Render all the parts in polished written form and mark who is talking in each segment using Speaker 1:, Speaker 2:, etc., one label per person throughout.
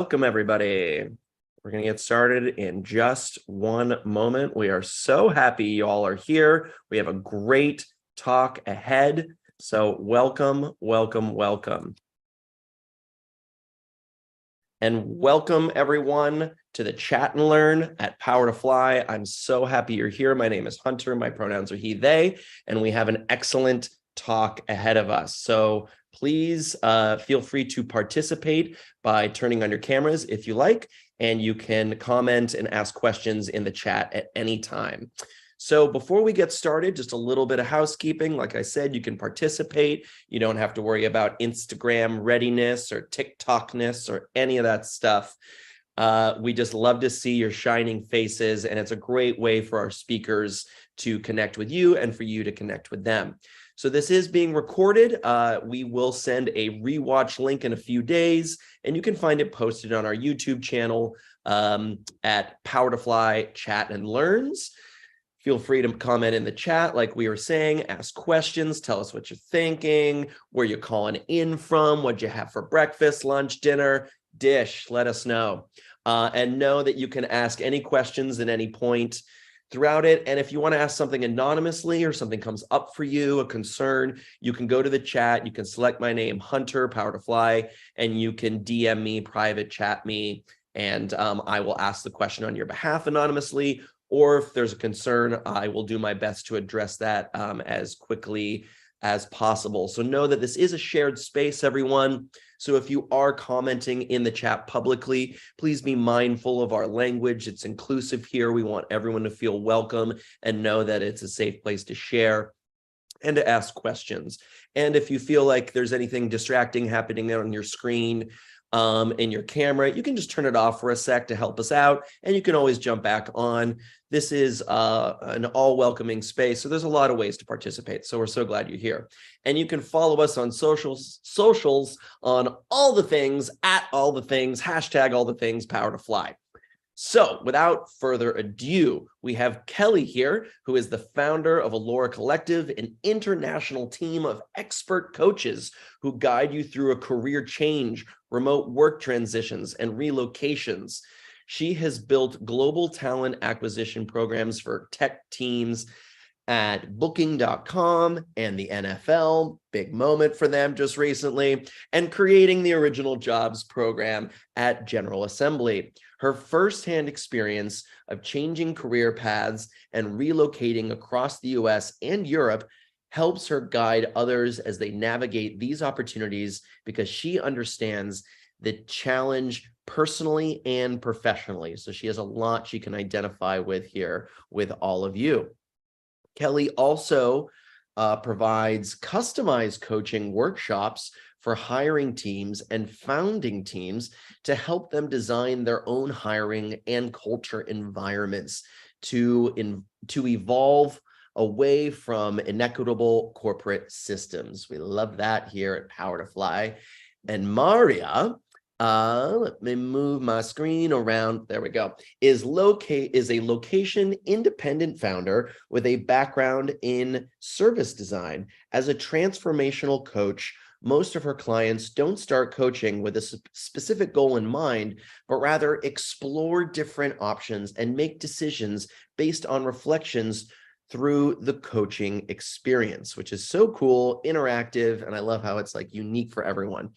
Speaker 1: Welcome, everybody. We're going to get started in just one moment. We are so happy you all are here. We have a great talk ahead. So welcome, welcome, welcome. And welcome, everyone, to the Chat and Learn at Power to Fly. I'm so happy you're here. My name is Hunter. My pronouns are he, they, and we have an excellent talk ahead of us. So please feel free to participate by turning on your cameras if you like, and you can comment and ask questions in the chat at any time. So before we get started, just a little bit of housekeeping. Like I said, you can participate. You don't have to worry about Instagram readiness or TikTokness or any of that stuff. We just love to see your shining faces, and it's a great way for our speakers to connect with you and for you to connect with them. So this is being recorded. We will send a rewatch link in a few days, and you can find it posted on our YouTube channel at Power to Fly Chat and Learns. Feel free to comment in the chat, like we were saying, ask questions, tell us what you're thinking, where you're calling in from, what'd you have for breakfast, lunch, dinner, dish, let us know. And know that you can ask any questions at any point throughout it. And if you want to ask something anonymously or something comes up for you, a concern, you can go to the chat, you can select my name, Hunter, Power to Fly, and you can DM me, private chat me, and I will ask the question on your behalf anonymously. Or if there's a concern, I will do my best to address that as quickly as possible. So know that this is a shared space, everyone. So if you are commenting in the chat publicly, please be mindful of our language. It's inclusive here. We want everyone to feel welcome and know that it's a safe place to share and to ask questions. And if you feel like there's anything distracting happening there on your screen, in your camera, you can just turn it off for a sec to help us out, and you can always jump back on. This is an all-welcoming space, so there's a lot of ways to participate. So we're so glad you're here. And you can follow us on socials on all the things, at all the things, hashtag all the things, Power to Fly. So without further ado, we have Kelly here, who is the founder of Allora Collective, an international team of expert coaches who guide you through a career change, remote work transitions, and relocations. She has built global talent acquisition programs for tech teams at Booking.com and the NFL, big moment for them just recently, and creating the Original Jobs program at General Assembly. Her firsthand experience of changing career paths and relocating across the US and Europe helps her guide others as they navigate these opportunities, because she understands the challenge personally and professionally. So she has a lot she can identify with here with all of you. Kelly also provides customized coaching workshops for hiring teams and founding teams to help them design their own hiring and culture environments to evolve away from inequitable corporate systems. We love that here at Power to Fly. And Maaria, let me move my screen around. There we go. Is a location independent founder with a background in service design. As a transformational coach, most of her clients don't start coaching with a specific goal in mind, but rather explore different options and make decisions based on reflections through the coaching experience, which is so cool, interactive, and I love how it's like unique for everyone.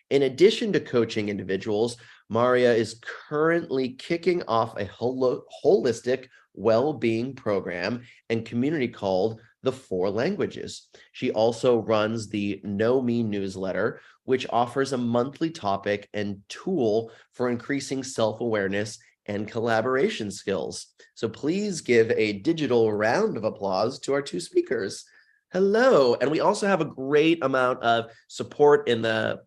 Speaker 1: In addition to coaching individuals, Maaria is currently kicking off a holistic well-being program and community called The Four Languages. She also runs the Know Me newsletter, which offers a monthly topic and tool for increasing self-awareness and collaboration skills. So please give a digital round of applause to our two speakers. Hello. And we also have a great amount of support in the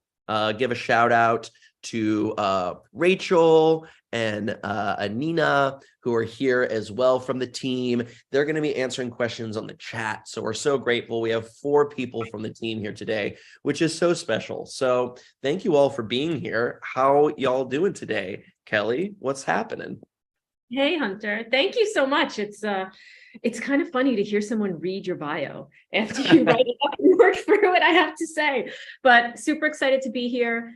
Speaker 1: give a shout out to Rachel and Anina, who are here as well from the team. They're going to be answering questions on the chat. So we're so grateful. We have 4 people from the team here today, which is so special. So thank you all for being here. How y'all doing today? Kelly, what's happening?
Speaker 2: Hey, Hunter. Thank you so much. It's kind of funny to hear someone read your bio after you write it up and work through it, I have to say. But super excited to be here.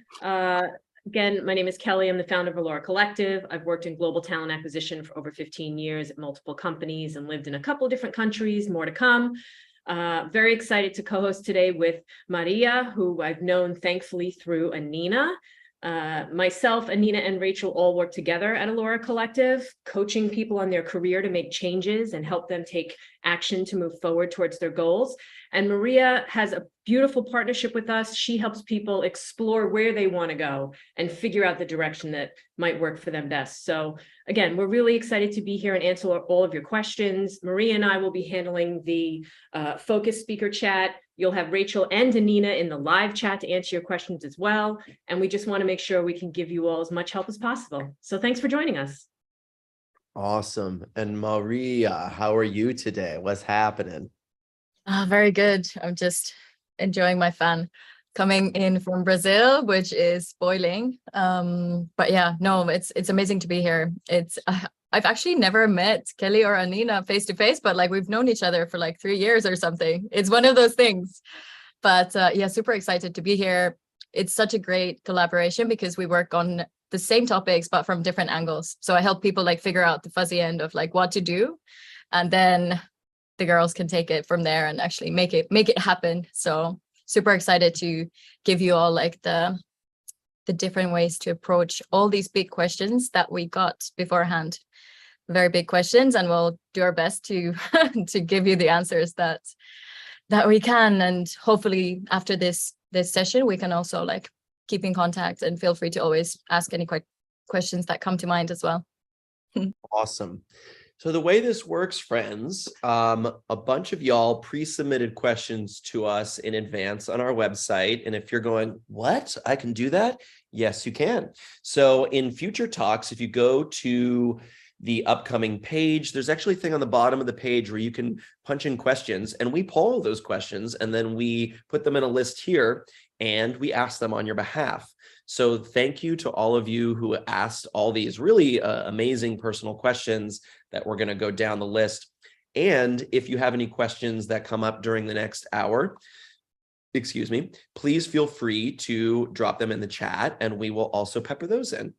Speaker 2: Again, my name is Kelly. I'm the founder of Allora Collective. I've worked in global talent acquisition for over 15 years at multiple companies and lived in a couple of different countries, more to come. Very excited to co-host today with Maaria, who I've known thankfully through Anina. Myself, Anina, and Rachel all work together at Allora Collective, coaching people on their career to make changes and help them take action to move forward towards their goals. And Maaria has a beautiful partnership with us. She helps people explore where they want to go and figure out the direction that might work for them best. So again, we're really excited to be here and answer all of your questions. Maaria and I will be handling the focus speaker chat. You'll have Rachel and Anina in the live chat to answer your questions as well. And we just want to make sure we can give you all as much help as possible. So thanks for joining us.
Speaker 1: Awesome. And Maaria, how are you today? What's happening?
Speaker 3: Very good. I'm just enjoying my fun coming in from Brazil, which is boiling. But yeah, no, it's amazing to be here. I've actually never met Kelly or Anina face to face, but like we've known each other for like 3 years or something. It's one of those things. But yeah, super excited to be here. It's such a great collaboration because we work on the same topics, but from different angles. So I help people like figure out the fuzzy end of like what to do. And then the girls can take it from there and actually make it happen. So super excited to give you all like the different ways to approach all these big questions that we got beforehand. Very big questions, and we'll do our best to to give you the answers that we can. And hopefully after this session, we can also like keep in contact, and feel free to always ask any questions that come to mind as well.
Speaker 1: Awesome. So the way this works, friends, a bunch of y'all pre-submitted questions to us in advance on our website. And if you're going, what? I can do that? Yes, you can. So in future talks, if you go to the upcoming page, there's actually a thing on the bottom of the page where you can punch in questions, and we poll those questions, and then we put them in a list here and we ask them on your behalf. So thank you to all of you who asked all these really amazing personal questions that we're going to go down the list. And if you have any questions that come up during the next hour, please feel free to drop them in the chat, and we will also pepper those in.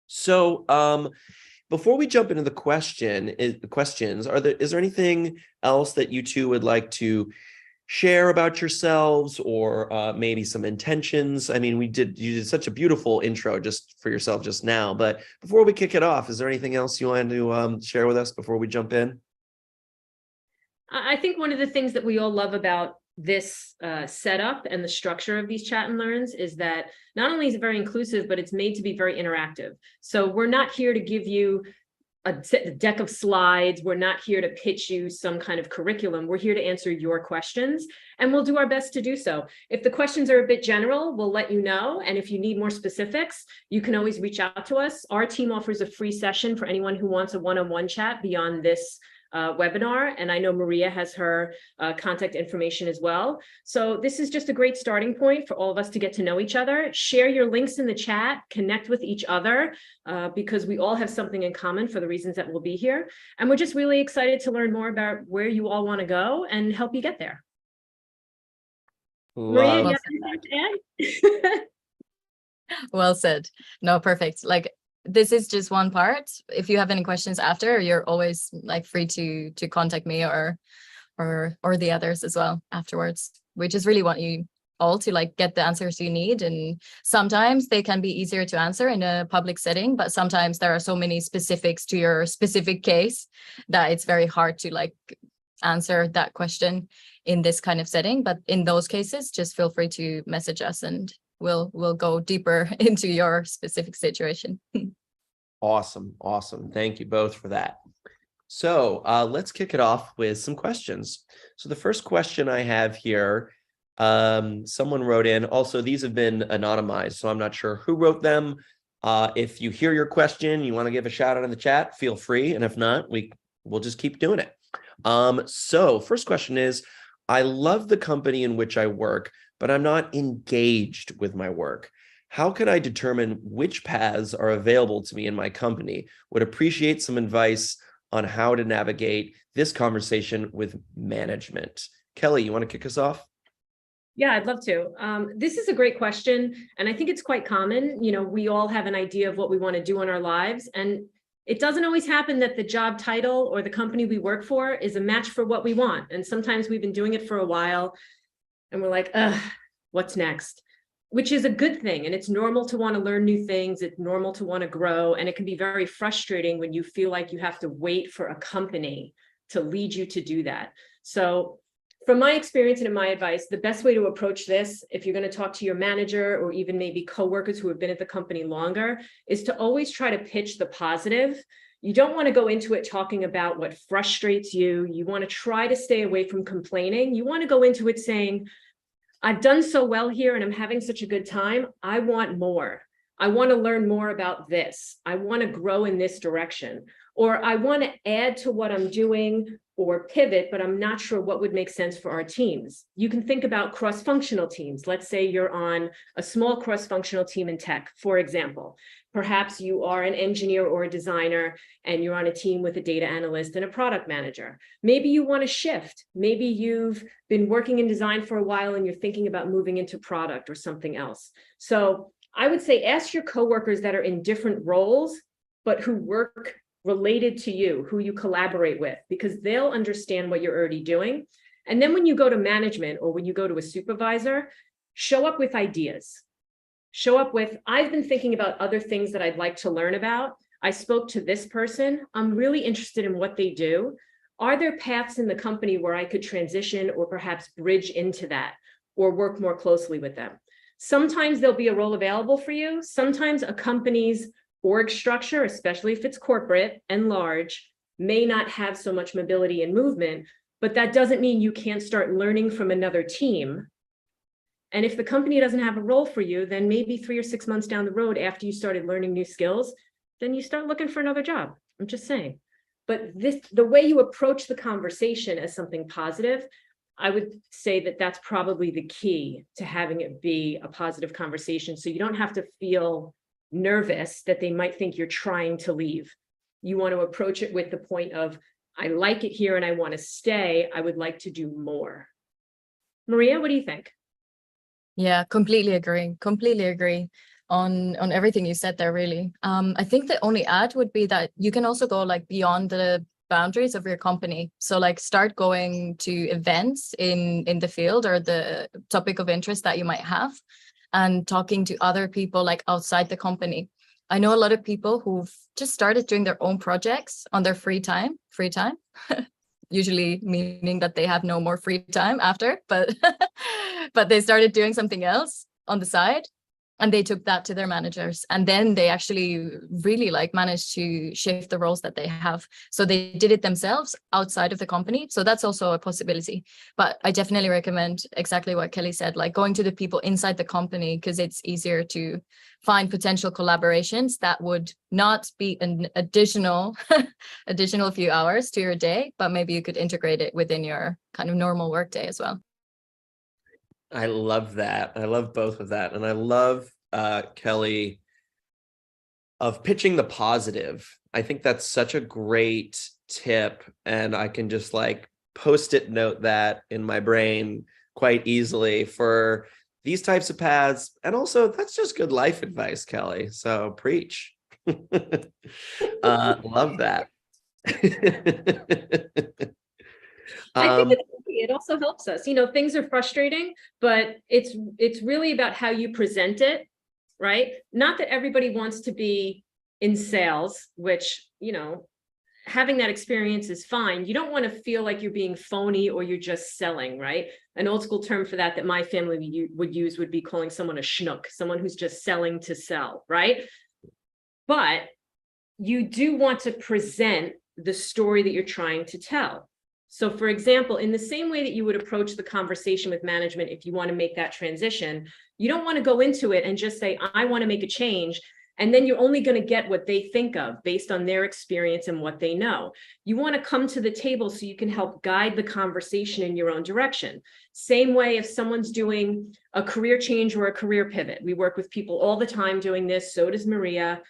Speaker 1: So before we jump into the questions, is there anything else that you two would like to share about yourselves, or maybe some intentions? I mean, you did such a beautiful intro just for yourself just now, but before we kick it off, is there anything else you wanted to share with us before we jump in?
Speaker 2: I think one of the things that we all love about this setup and the structure of these chat and learns is that not only is it very inclusive, but it's made to be very interactive. So we're not here to give you a deck of slides. We're not here to pitch you some kind of curriculum. We're here to answer your questions, and we'll do our best to do so. If the questions are a bit general, we'll let you know. And if you need more specifics, you can always reach out to us. Our team offers a free session for anyone who wants a one-on-one chat beyond this webinar. And I know Maaria has her contact information as well. So this is just a great starting point for all of us to get to know each other. Share your links in the chat, connect with each other, because we all have something in common for the reasons that we'll be here. And we're just really excited to learn more about where you all want to go and help you get there. Maaria, you have anything to add?
Speaker 3: Well said. No, perfect. Like, this is just one part. If you have any questions after, you're always like free to contact me or the others as well afterwards. We just really want you all to like get the answers you need, and sometimes they can be easier to answer in a public setting, but sometimes there are so many specifics to your specific case that it's very hard to like answer that question in this kind of setting. But in those cases, just feel free to message us, and we'll go deeper into your specific situation.
Speaker 1: Awesome. Thank you both for that. So let's kick it off with some questions. So the first question I have here, someone wrote in. Also, these have been anonymized, so I'm not sure who wrote them. If you hear your question, you want to give a shout out in the chat, feel free. And if not, we'll just keep doing it. So first question is, I love the company in which I work, but I'm not engaged with my work. How can I determine which paths are available to me in my company? Would appreciate some advice on how to navigate this conversation with management. Kelly, you want to kick us off?
Speaker 2: Yeah, I'd love to. This is a great question. And I think it's quite common. You know, we all have an idea of what we want to do in our lives. And it doesn't always happen that the job title or the company we work for is a match for what we want. And sometimes we've been doing it for a while and we're like, ugh, what's next? Which is a good thing. And it's normal to want to learn new things. It's normal to want to grow. And it can be very frustrating when you feel like you have to wait for a company to lead you to do that. So from my experience and in my advice, the best way to approach this, if you're going to talk to your manager or even maybe coworkers who have been at the company longer, is to always try to pitch the positive. You don't want to go into it talking about what frustrates you. You want to try to stay away from complaining. You want to go into it saying, I've done so well here and I'm having such a good time. I want more. I want to learn more about this. I want to grow in this direction. Or I want to add to what I'm doing or pivot, but I'm not sure what would make sense for our teams. You can think about cross-functional teams. Let's say you're on a small cross-functional team in tech, for example. Perhaps you are an engineer or a designer and you're on a team with a data analyst and a product manager. Maybe you want to shift. Maybe you've been working in design for a while and you're thinking about moving into product or something else. So I would say ask your coworkers that are in different roles, but who work related to you, who you collaborate with, because they'll understand what you're already doing. And then when you go to management or when you go to a supervisor, show up with ideas. Show up with, I've been thinking about other things that I'd like to learn about. I spoke to this person. I'm really interested in what they do. Are there paths in the company where I could transition or perhaps bridge into that or work more closely with them? Sometimes there'll be a role available for you. Sometimes a company's org structure, especially if it's corporate and large, may not have so much mobility and movement, but that doesn't mean you can't start learning from another team. And if the company doesn't have a role for you, then maybe 3 or 6 months down the road after you started learning new skills, then you start looking for another job. I'm just saying. But the way you approach the conversation as something positive, I would say that that's probably the key to having it be a positive conversation. So you don't have to feel nervous that they might think you're trying to leave. You want to approach it with the point of, I like it here and I want to stay. I would like to do more. Maaria, what do you think?
Speaker 3: Yeah, completely agree on everything you said there, really. I think the only add would be that you can also go like beyond the boundaries of your company. So like start going to events in the field or the topic of interest that you might have, and talking to other people like outside the company. I know a lot of people who've just started doing their own projects on their free time, usually meaning that they have no more free time after, but but they started doing something else on the side. And they took that to their managers, and then they actually really like managed to shift the roles that they have. So they did it themselves outside of the company. So that's also a possibility. But I definitely recommend exactly what Kelly said, like going to the people inside the company, because it's easier to find potential collaborations that would not be an additional few hours to your day, but maybe you could integrate it within your kind of normal workday as well.
Speaker 1: I love that. I love both of that. And I love, Kelly, of pitching the positive. I think that's such a great tip. And I can just like post-it note that in my brain quite easily for these types of paths. And also, that's just good life advice, Kelly. So preach. Love that.
Speaker 2: I think it also helps us. You know, things are frustrating, but it's really about how you present it, right? Not that everybody wants to be in sales, which, you know, having that experience is fine. You don't want to feel like you're being phony or you're just selling, right? An old school term for that my family would use would be calling someone a schnook, someone who's just selling to sell, right? But you do want to present the story that you're trying to tell. So for example, in the same way that you would approach the conversation with management, if you want to make that transition, you don't want to go into it and just say, I want to make a change. And then you're only going to get what they think of based on their experience and what they know. You want to come to the table so you can help guide the conversation in your own direction. Same way if someone's doing a career change or a career pivot. We work with people all the time doing this. So does Maaria.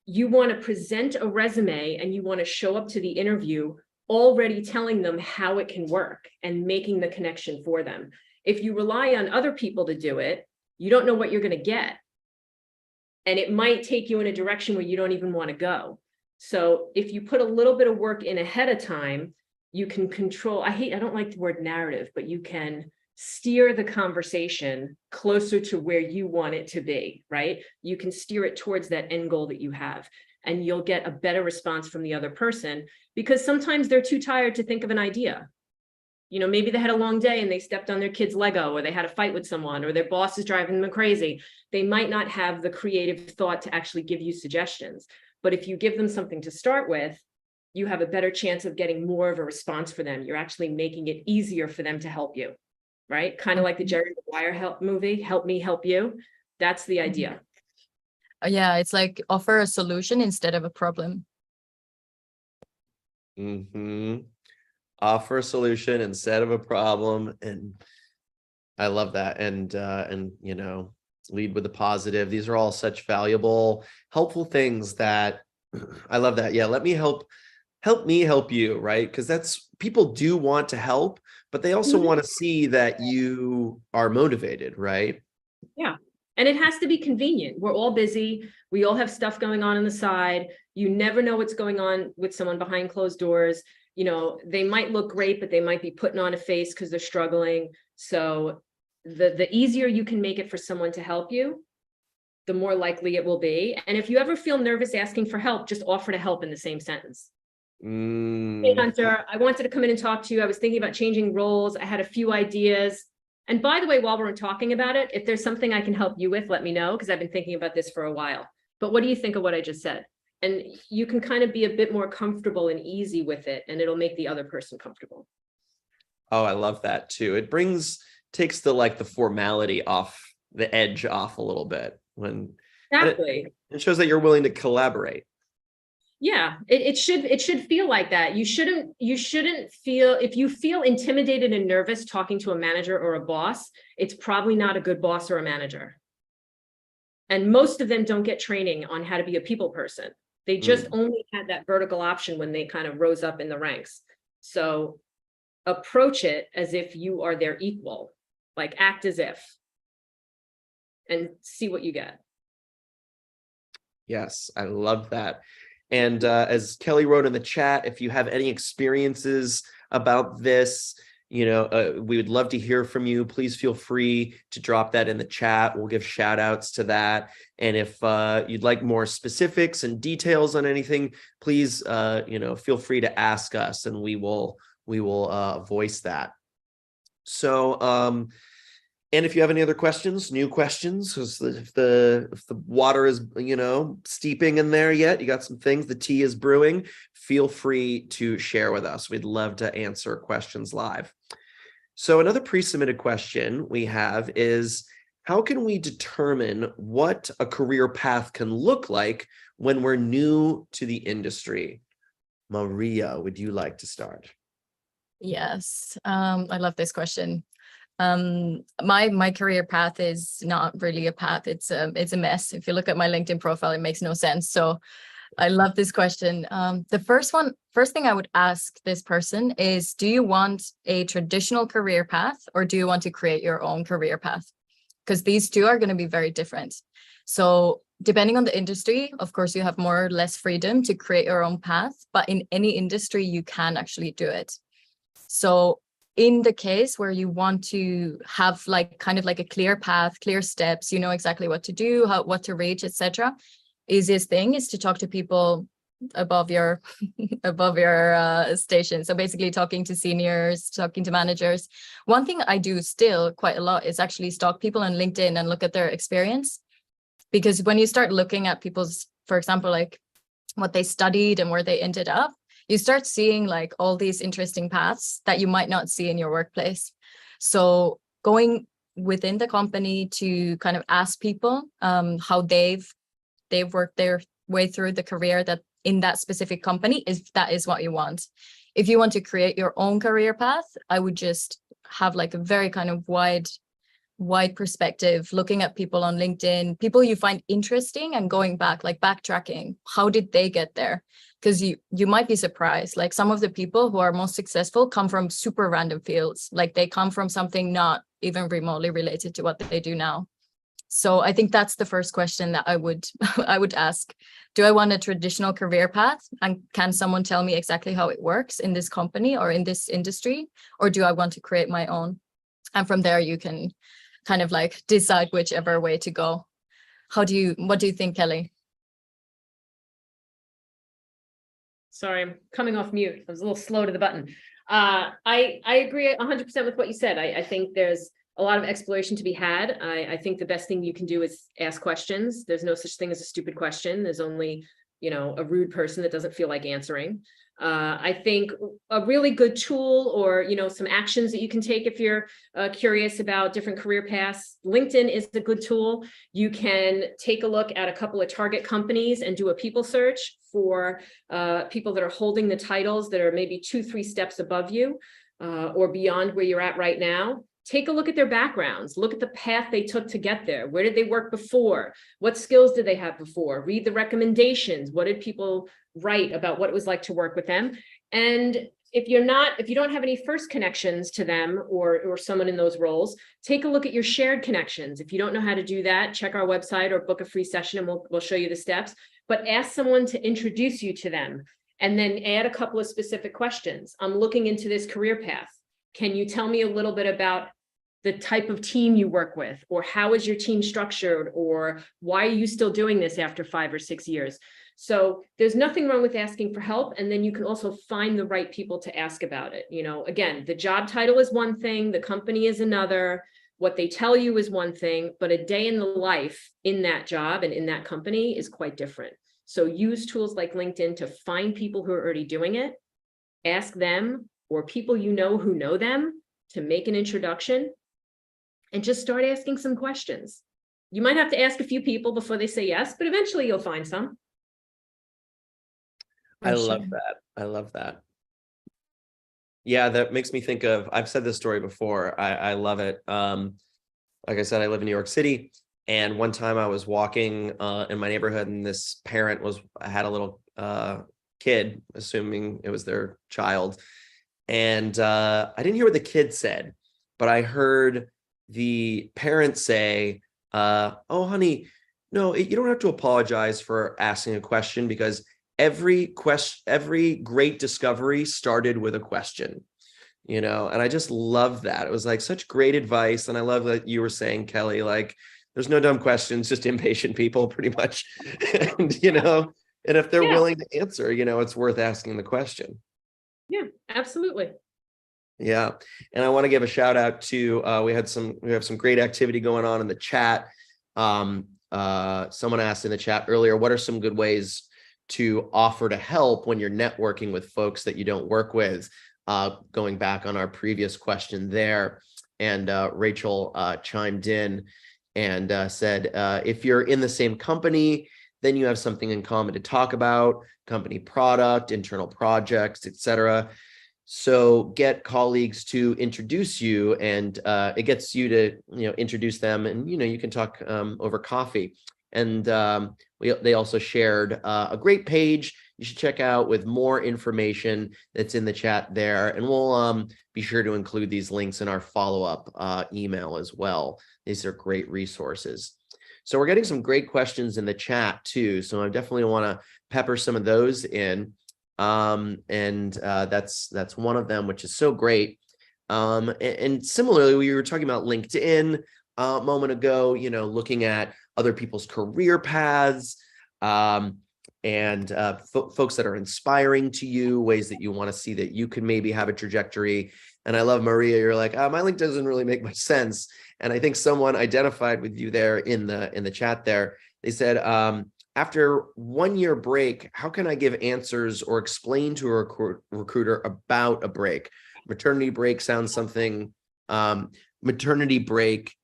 Speaker 2: You want to present a resume and you want to show up to the interview already telling them how it can work and making the connection for them. If you rely on other people to do it, you don't know what you're going to get. And it might take you in a direction where you don't even want to go. So if you put a little bit of work in ahead of time, you can control, I don't like the word narrative, but you can steer the conversation closer to where you want it to be, right? You can steer it towards that end goal that you have, and you'll get a better response from the other person, because sometimes they're too tired to think of an idea. You know, maybe they had a long day and they stepped on their kid's Lego, or they had a fight with someone, or their boss is driving them crazy. They might not have the creative thought to actually give you suggestions. But if you give them something to start with, you have a better chance of getting more of a response for them. You're actually making it easier for them to help you, right? Kind of like the Jerry Maguire movie, Help Me Help You. That's the idea.
Speaker 3: Yeah, it's like offer a solution instead of a problem.
Speaker 1: Offer a solution instead of a problem. And I love that. And you know, lead with the positive. These are all such valuable, helpful things that I love that. Yeah, let me help me help you, right? Because that's, people do want to help, but they also want to see that you are motivated, right?
Speaker 2: Yeah. And it has to be convenient. We're all busy. We all have stuff going on the side. You never know what's going on with someone behind closed doors. You know, they might look great, but they might be putting on a face because they're struggling. So the easier you can make it for someone to help you, the more likely it will be. And if you ever feel nervous asking for help, just offer to help in the same sentence. Hey, Hunter, I wanted to come in and talk to you. I was thinking about changing roles. I had a few ideas. And by the way, while we're talking about it, if there's something I can help you with, let me know, because I've been thinking about this for a while. But what do you think of what I just said? And you can kind of be a bit more comfortable and easy with it, and it'll make the other person comfortable.
Speaker 1: Oh, I love that too. It takes the formality off, the edge off a little bit.
Speaker 2: Exactly.
Speaker 1: It shows that you're willing to collaborate.
Speaker 2: Yeah, it should feel like that. You shouldn't feel, if you feel intimidated and nervous talking to a manager or a boss, it's probably not a good boss or a manager. And most of them don't get training on how to be a people person. They just only had that vertical option when they kind of rose up in the ranks. So approach it as if you are their equal, like act as if, and see what you get.
Speaker 1: Yes, I love that. And as Kelly wrote in the chat, if you have any experiences about this, we would love to hear from you. Please feel free to drop that in the chat. We'll give shout outs to that. And if you'd like more specifics and details on anything, please, feel free to ask us, and we will voice that. So, and if you have any other questions, new questions, because if the water is, steeping in there yet, you got some things, the tea is brewing, feel free to share with us. We'd love to answer questions live. So another pre-submitted question we have is, how can we determine what a career path can look like when we're new to the industry? Maaria, would you like to start?
Speaker 3: Yes, I love this question. My career path is not really a path. It's a mess. If you look at my LinkedIn profile, it makes no sense. So I love this question. The first thing I would ask this person is, do you want a traditional career path, or do you want to create your own career path? Because these two are going to be very different. So depending on the industry, of course, you have more or less freedom to create your own path, but in any industry, you can actually do it. So in the case where you want to have kind of a clear path, clear steps, you know exactly what to do, what to reach, etc. Easiest thing is to talk to people above your station. So basically talking to seniors, talking to managers. One thing I do still quite a lot is actually stalk people on LinkedIn and look at their experience. Because when you start looking at people's, for example, what they studied and where they ended up, you start seeing all these interesting paths that you might not see in your workplace. So going within the company to kind of ask people how they've worked their way through the career that in that specific company, that is what you want. If you want to create your own career path, I would just have a very kind of wide perspective, looking at people on LinkedIn, people you find interesting, and going back, backtracking. How did they get there? Because you might be surprised. Some of the people who are most successful come from super random fields. They come from something not even remotely related to what they do now. So I think that's the first question that I would I would ask. Do I want a traditional career path? And can someone tell me exactly how it works in this company or in this industry? Or do I want to create my own? And from there, you can kind of like decide whichever way to go. What do you think, Kelly?
Speaker 2: Sorry, I'm coming off mute. I was a little slow to the button. I agree 100% with what you said. I think there's a lot of exploration to be had. I think the best thing you can do is ask questions. There's no such thing as a stupid question. There's only, a rude person that doesn't feel like answering. I think a really good tool or, some actions that you can take if you're curious about different career paths. LinkedIn is a good tool. You can take a look at a couple of target companies and do a people search for people that are holding the titles that are maybe 2-3 steps above you or beyond where you're at right now. Take a look at their backgrounds, look at the path they took to get there. Where did they work before? What skills did they have before? Read the recommendations. What did people write about what it was like to work with them? And if you don't have any first connections to them or someone in those roles, take a look at your shared connections. If you don't know how to do that, check our website or book a free session and we'll show you the steps, but ask someone to introduce you to them and then add a couple of specific questions. I'm looking into this career path. Can you tell me a little bit about the type of team you work with, or how is your team structured, or why are you still doing this after 5 or 6 years? So there's nothing wrong with asking for help. And then you can also find the right people to ask about it. Again, the job title is one thing, the company is another, what they tell you is one thing, but a day in the life in that job and in that company is quite different. So use tools like LinkedIn to find people who are already doing it, ask them or people who know them to make an introduction, and just start asking some questions. You might have to ask a few people before they say yes, but eventually you'll find some.
Speaker 1: I love that. I love that. Yeah, that makes me think of, I've said this story before. I love it. Like I said, I live in New York City. And one time I was walking in my neighborhood and this parent had a little kid, assuming it was their child. And I didn't hear what the kid said, but I heard the parent say, oh, honey, no, you don't have to apologize for asking a question because every great discovery started with a question, and I just love that. It was like such great advice. And I love that you were saying, Kelly, like, there's no dumb questions, just impatient people pretty much. And, and if they're willing to answer, it's worth asking the question.
Speaker 2: Yeah, absolutely.
Speaker 1: Yeah. And I want to give a shout out to, we have some great activity going on in the chat. Someone asked in the chat earlier, what are some good ways to offer to help when you're networking with folks that you don't work with? Going back on our previous question there. And Rachel chimed in and said, if you're in the same company, then you have something in common to talk about, company product, internal projects, etc. So get colleagues to introduce you, and it gets you to introduce them, and you can talk over coffee. And they also shared a great page you should check out with more information that's in the chat there, and we'll be sure to include these links in our follow-up email as well. These are great resources. So we're getting some great questions in the chat too, so I definitely want to pepper some of those in. That's one of them, which is so great. And similarly, we were talking about LinkedIn a moment ago, looking at other people's career paths, and folks that are inspiring to you, ways that you want to see that you can maybe have a trajectory. And I love, Maaria, you're like, my link doesn't really make much sense. And I think someone identified with you there in the chat there. They said, after 1 year break, how can I give answers or explain to a recruiter about a break? Maternity break sounds something, maternity break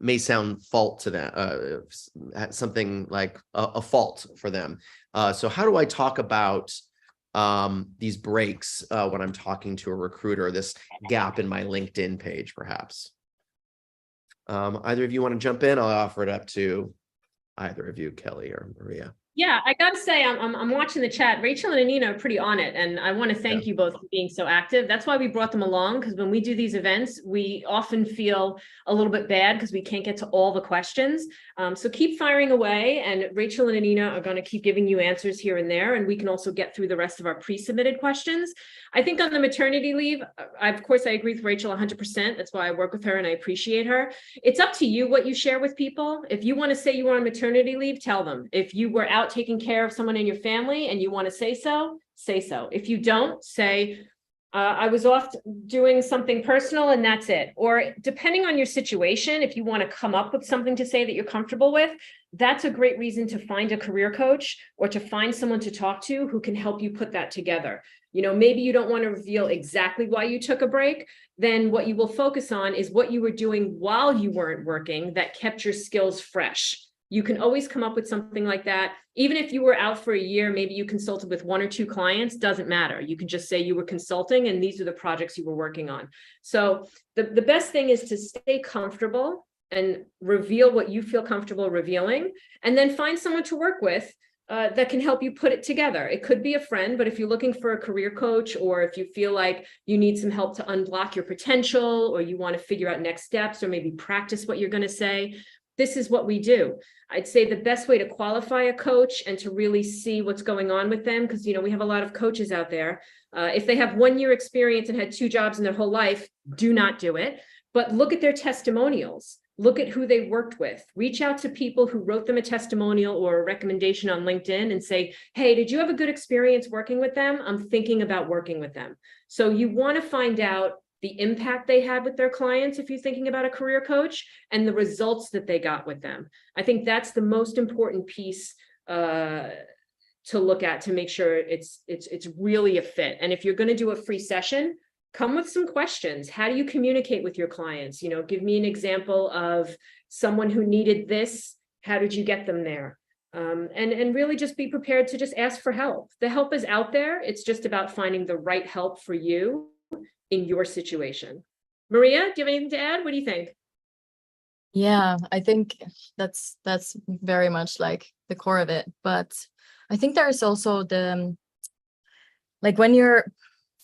Speaker 1: may sound fault to them, something like a fault for them. So how do I talk about these breaks when I'm talking to a recruiter, this gap in my LinkedIn page, perhaps? Either of you want to jump in? I'll offer it up to either of you, Kelly or Maaria.
Speaker 2: Yeah, I gotta say, I'm watching the chat. Rachel and Anina are pretty on it, and I want to thank you both for being so active. That's why we brought them along, because when we do these events, we often feel a little bit bad because we can't get to all the questions. So keep firing away, and Rachel and Anina are going to keep giving you answers here and there, and we can also get through the rest of our pre-submitted questions. I think on the maternity leave, of course, I agree with Rachel 100%. That's why I work with her and I appreciate her. It's up to you what you share with people. If you want to say you were on maternity leave, tell them. If you were out taking care of someone in your family and you want to say so, say so. If you don't, say, I was off doing something personal and that's it. Or depending on your situation, if you want to come up with something to say that you're comfortable with, that's a great reason to find a career coach or to find someone to talk to who can help you put that together. You know, maybe you don't want to reveal exactly why you took a break. Then what you will focus on is what you were doing while you weren't working that kept your skills fresh. You can always come up with something like that. Even if you were out for a year, maybe you consulted with 1 or 2 clients, doesn't matter. You can just say you were consulting and these are the projects you were working on. So the best thing is to stay comfortable and reveal what you feel comfortable revealing, and then find someone to work with that can help you put it together. It could be a friend, but if you're looking for a career coach, or if you feel like you need some help to unblock your potential, or you want to figure out next steps, or maybe practice what you're going to say, this is what we do. I'd say the best way to qualify a coach and to really see what's going on with them, because, you know, we have a lot of coaches out there. If they have 1 year experience and had 2 jobs in their whole life, do not do it. But look at their testimonials. Look at who they worked with. Reach out to people who wrote them a testimonial or a recommendation on LinkedIn and say, hey, did you have a good experience working with them? I'm thinking about working with them. So you want to find out the impact they had with their clients if you're thinking about a career coach, and the results that they got with them. I think that's the most important piece to look at to make sure it's really a fit. And if you're going to do a free session, come with some questions. How do you communicate with your clients? You know, give me an example of someone who needed this. How did you get them there? And really just be prepared to just ask for help. The help is out there. It's just about finding the right help for you in your situation. Maaria, do you have anything to add? What do you think?
Speaker 3: Yeah, I think that's very much like the core of it. But I think there's also the, like, when you're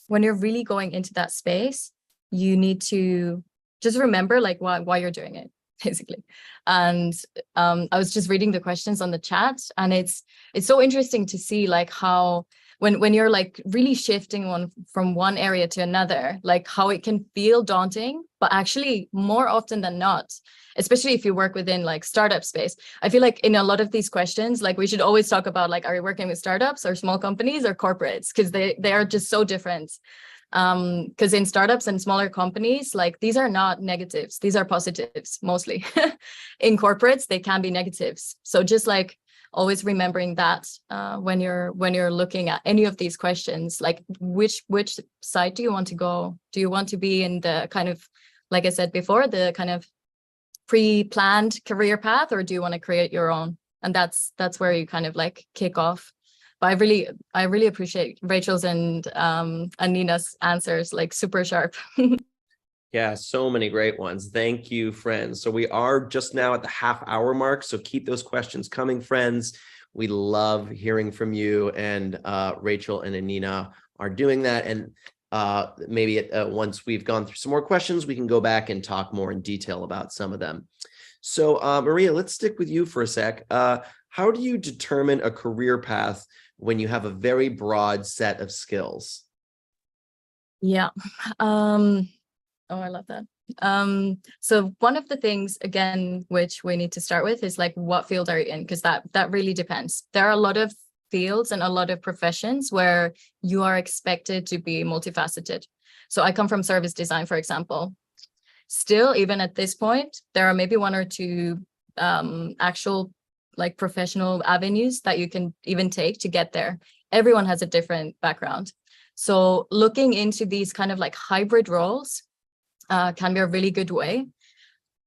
Speaker 3: really going into that space, you need to just remember like why you're doing it, basically. And I was just reading the questions on the chat, and it's so interesting to see like how when you're like really shifting from one area to another, like how it can feel daunting, but actually more often than not, especially if you work within like startup space, I feel like in a lot of these questions, like we should always talk about like, are you working with startups or small companies or corporates? Because they are just so different. Because in startups and smaller companies, like these are not negatives, these are positives mostly. In corporates, they can be negatives. So just like always remembering that when you're looking at any of these questions, like which side do you want to go? Do you want to be in the kind of, like I said before, the kind of pre-planned career path, or do you want to create your own? And that's where you kind of like kick off. But I really appreciate Rachel's and Anina's answers, like super sharp.
Speaker 1: Yeah, so many great ones. Thank you, friends. So we are just now at the half-hour mark, so keep those questions coming, friends. We love hearing from you, and Rachel and Anina are doing that. And maybe once we've gone through some more questions, we can go back and talk more in detail about some of them. So Maaria, let's stick with you for a sec. How do you determine a career path when you have a very broad set of skills?
Speaker 3: Yeah. Oh, I love that. So one of the things, again, which we need to start with is like, what field are you in? Because that really depends. There are a lot of fields and a lot of professions where you are expected to be multifaceted. So I come from service design, for example. Still, even at this point, there are maybe 1 or 2 actual like professional avenues that you can even take to get there. Everyone has a different background. So looking into these kind of like hybrid roles can be a really good way.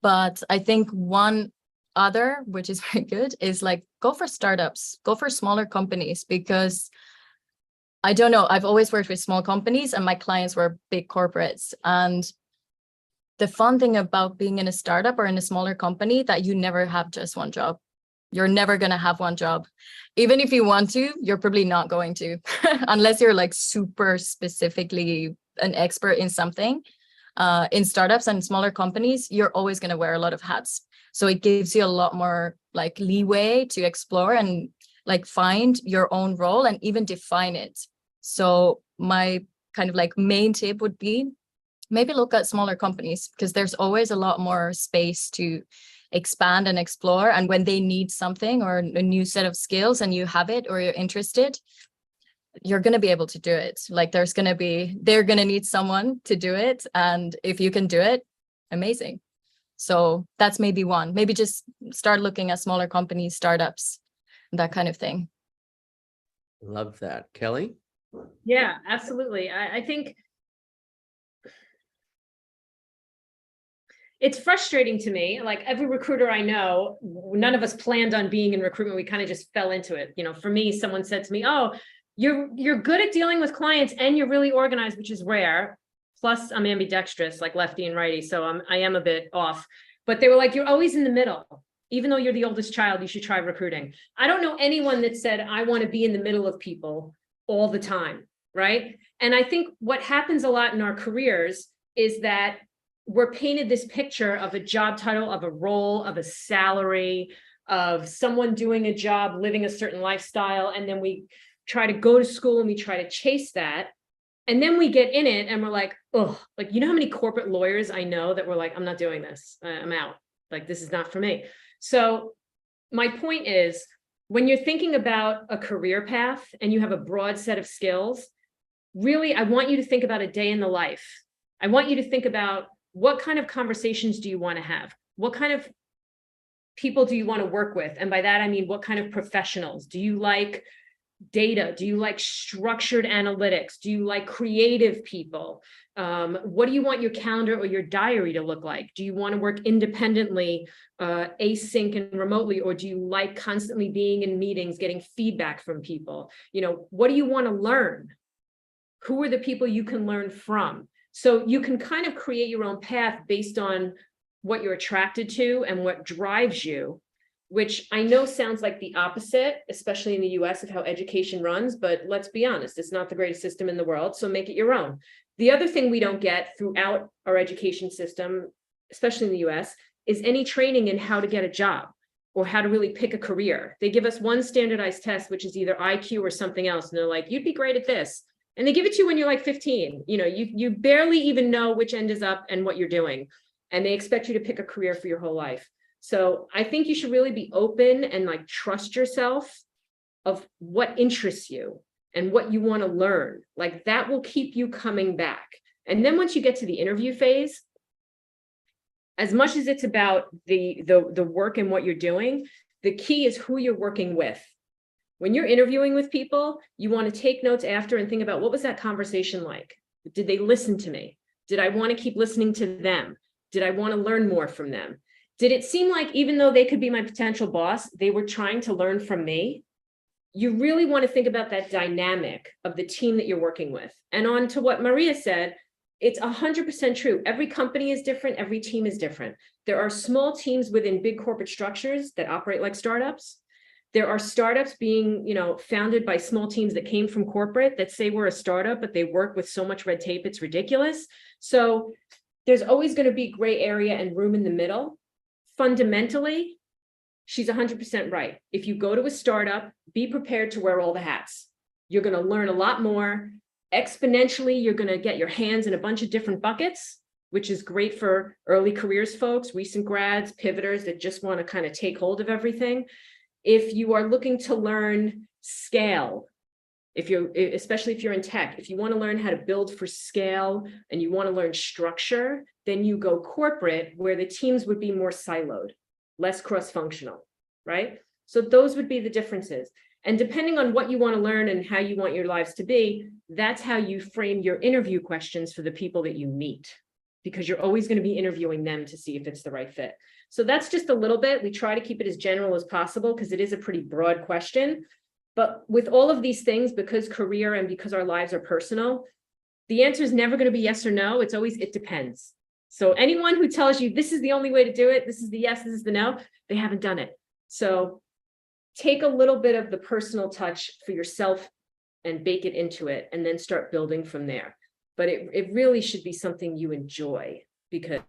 Speaker 3: But I think one other, which is very good, is like go for startups, go for smaller companies, because I don't know, I've always worked with small companies and my clients were big corporates. And the fun thing about being in a startup or in a smaller company that you never have just one job. You're never going to have one job. Even if you want to, you're probably not going to, unless you're like super specifically an expert in something. In startups and smaller companies, you're always going to wear a lot of hats. So it gives you a lot more like leeway to explore and like find your own role and even define it. So my kind of like main tip would be maybe look at smaller companies, because there's always a lot more space to expand and explore. And when they need something or a new set of skills and you have it or you're interested, you're going to be able to do it. Like they're going to need someone to do it. And if you can do it, amazing. So that's maybe one. Maybe just start looking at smaller companies, startups, that kind of thing.
Speaker 1: Love that. Kelly?
Speaker 2: Yeah, absolutely. I think it's frustrating to me. Like every recruiter I know, none of us planned on being in recruitment. We kind of just fell into it. You know, for me, someone said to me, "Oh, you're good at dealing with clients and you're really organized," which is rare. Plus, I'm ambidextrous, like lefty and righty, so I am a bit off. But they were like, "You're always in the middle. Even though you're the oldest child, you should try recruiting." I don't know anyone that said, "I want to be in the middle of people all the time," right? And I think what happens a lot in our careers is that we're painted this picture of a job title, of a role, of a salary, of someone doing a job, living a certain lifestyle, and then we try to go to school and we try to chase that. And then we get in it and we're like, oh, like, you know how many corporate lawyers I know that were like, "I'm not doing this, I'm out. Like, this is not for me." So my point is, when you're thinking about a career path and you have a broad set of skills, really, I want you to think about a day in the life. I want you to think about, what kind of conversations do you want to have? What kind of people do you want to work with? And by that, I mean, what kind of professionals? Do you like data? Do you like structured analytics? Do you like creative people? What do you want your calendar or your diary to look like? Do you want to work independently, async and remotely, or do you like constantly being in meetings, getting feedback from people? You know, what do you want to learn? Who are the people you can learn from? So you can kind of create your own path based on what you're attracted to and what drives you, which I know sounds like the opposite, especially in the US, of how education runs, but let's be honest, it's not the greatest system in the world, so make it your own. The other thing we don't get throughout our education system, especially in the US, is any training in how to get a job or how to really pick a career. They give us one standardized test, which is either IQ or something else, and they're like, "You'd be great at this." And they give it to you when you're like 15. You know, you barely even know which end is up and what you're doing. And they expect you to pick a career for your whole life. So I think you should really be open and like trust yourself of what interests you and what you want to learn. Like that will keep you coming back. And then once you get to the interview phase, as much as it's about the work and what you're doing, the key is who you're working with. When you're interviewing with people, you want to take notes after and think about, what was that conversation like? Did they listen to me? Did I want to keep listening to them? Did I want to learn more from them? Did it seem like even though they could be my potential boss, they were trying to learn from me? You really want to think about that dynamic of the team that you're working with. And on to what Maaria said, it's 100% true. Every company is different. Every team is different. There are small teams within big corporate structures that operate like startups. There are startups being, you know, founded by small teams that came from corporate that say we're a startup, but they work with so much red tape, it's ridiculous. So there's always going to be gray area and room in the middle. Fundamentally, she's 100% right. If you go to a startup, be prepared to wear all the hats. You're going to learn a lot more. Exponentially, you're going to get your hands in a bunch of different buckets, which is great for early careers folks, recent grads, pivoters that just want to kind of take hold of everything. If you are looking to learn scale, especially if you're in tech, if you want to learn how to build for scale and you want to learn structure, then you go corporate, where the teams would be more siloed, less cross-functional, right? So those would be the differences. And depending on what you want to learn and how you want your lives to be, that's how you frame your interview questions for the people that you meet, because you're always going to be interviewing them to see if it's the right fit. So that's just a little bit. We try to keep it as general as possible because it is a pretty broad question. But with all of these things, because career and because our lives are personal, the answer is never going to be yes or no. It's always, it depends. So anyone who tells you this is the only way to do it, this is the yes, this is the no, they haven't done it. So take a little bit of the personal touch for yourself and bake it into it, and then start building from there. But it really should be something you enjoy, because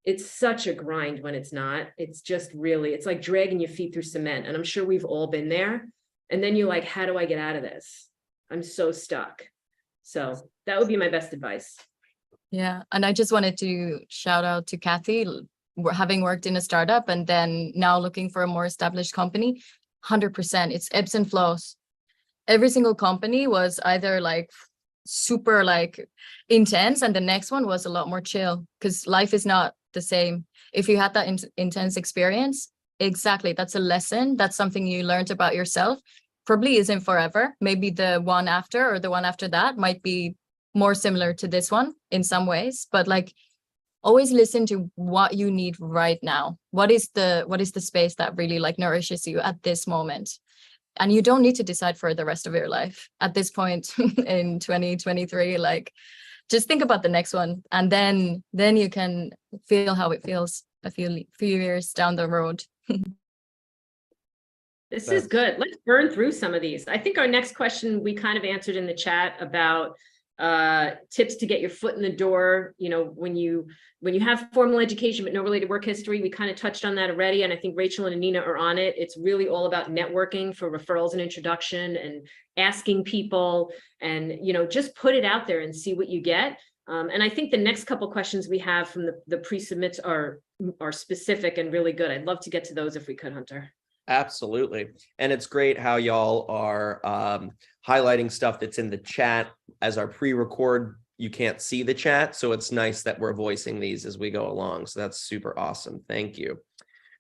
Speaker 2: it's such a grind when it's not. It's just really, it's like dragging your feet through cement. And I'm sure we've all been there. And then you're like, how do I get out of this? I'm so stuck. So that would be my best advice.
Speaker 3: Yeah. And I just wanted to shout out to Kathy, having worked in a startup and then now looking for a more established company. 100%. It's ebbs and flows. Every single company was either like super like intense, and the next one was a lot more chill, because life is not the same. If you had that intense experience, exactly, that's a lesson. That's something you learned about yourself. Probably isn't forever. Maybe the one after or the one after that might be more similar to this one in some ways, but like always listen to what you need right now. What is the space that really like nourishes you at this moment? And you don't need to decide for the rest of your life at this point in 2023. Like, just think about the next one, and then you can feel how it feels a few years down the road.
Speaker 2: This is good. Let's burn through some of these. I think our next question we kind of answered in the chat about tips to get your foot in the door. You know, when you have formal education but no related work history, we kind of touched on that already. And I think Rachel and Anina are on it. It's really all about networking for referrals and introduction, and asking people, and, you know, just put it out there and see what you get. And I think the next couple questions we have from the pre-submits are specific and really good. I'd love to get to those if we could, Hunter.
Speaker 1: Absolutely. And it's great how y'all are highlighting stuff that's in the chat. As our pre-record, you can't see the chat, so it's nice that we're voicing these as we go along. So that's super awesome. Thank you.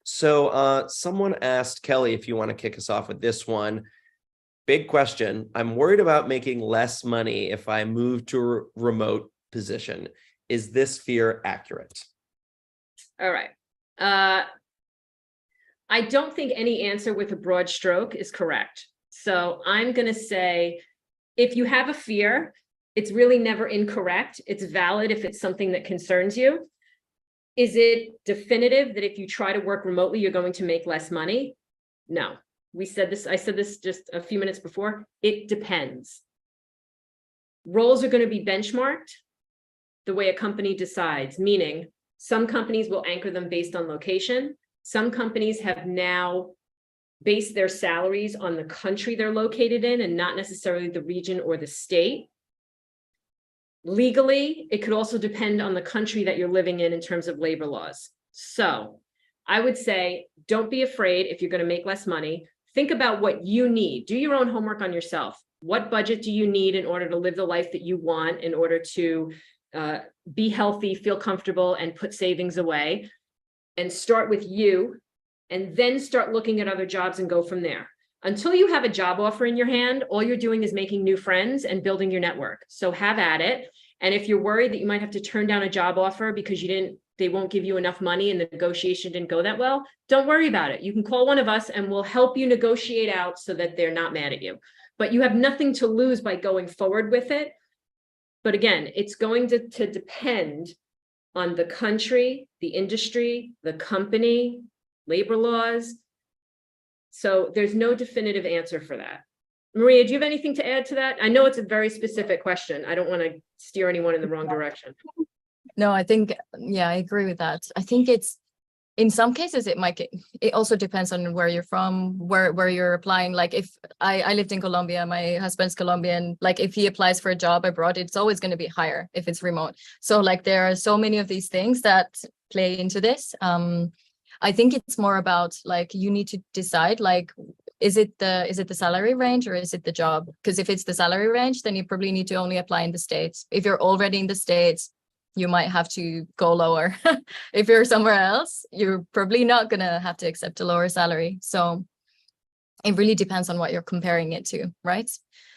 Speaker 1: So someone asked, Kelly, if you want to kick us off with this one. Big question. I'm worried about making less money if I move to a remote position. Is this fear accurate?
Speaker 2: All right. I don't think any answer with a broad stroke is correct. So I'm going to say, if you have a fear, it's really never incorrect. It's valid if it's something that concerns you. Is it definitive that if you try to work remotely, you're going to make less money? No. We said this, I said this just a few minutes before. It depends. Roles are going to be benchmarked the way a company decides, meaning some companies will anchor them based on location. Some companies have now based their salaries on the country they're located in and not necessarily the region or the state. Legally, it could also depend on the country that you're living in terms of labor laws. So I would say, don't be afraid if you're going to make less money. Think about what you need. Do your own homework on yourself. What budget do you need in order to live the life that you want, in order to be healthy, feel comfortable, and put savings away? And start with you, and then start looking at other jobs and go from there. Until you have a job offer in your hand, all you're doing is making new friends and building your network. So have at it. And if you're worried that you might have to turn down a job offer because they won't give you enough money and the negotiation didn't go that well, don't worry about it. You can call one of us and we'll help you negotiate out so that they're not mad at you. But you have nothing to lose by going forward with it. But again, it's going to depend on the country, the industry, the company, labor laws. So there's no definitive answer for that. Maaria, do you have anything to add to that? I know it's a very specific question. I don't want to steer anyone in the wrong direction.
Speaker 3: No, I think, yeah, I agree with that. I think it's, in some cases, it also depends on where you're from, where you're applying. Like if I lived in Colombia, my husband's Colombian, like if he applies for a job abroad, it's always going to be higher if it's remote. So like there are so many of these things that play into this. I think it's more about like, you need to decide, like, is it the salary range or is it the job? Because if it's the salary range, then you probably need to only apply in the States. If you're already in the States, you might have to go lower. If you're somewhere else, you're probably not going to have to accept a lower salary. So it really depends on what you're comparing it to, right?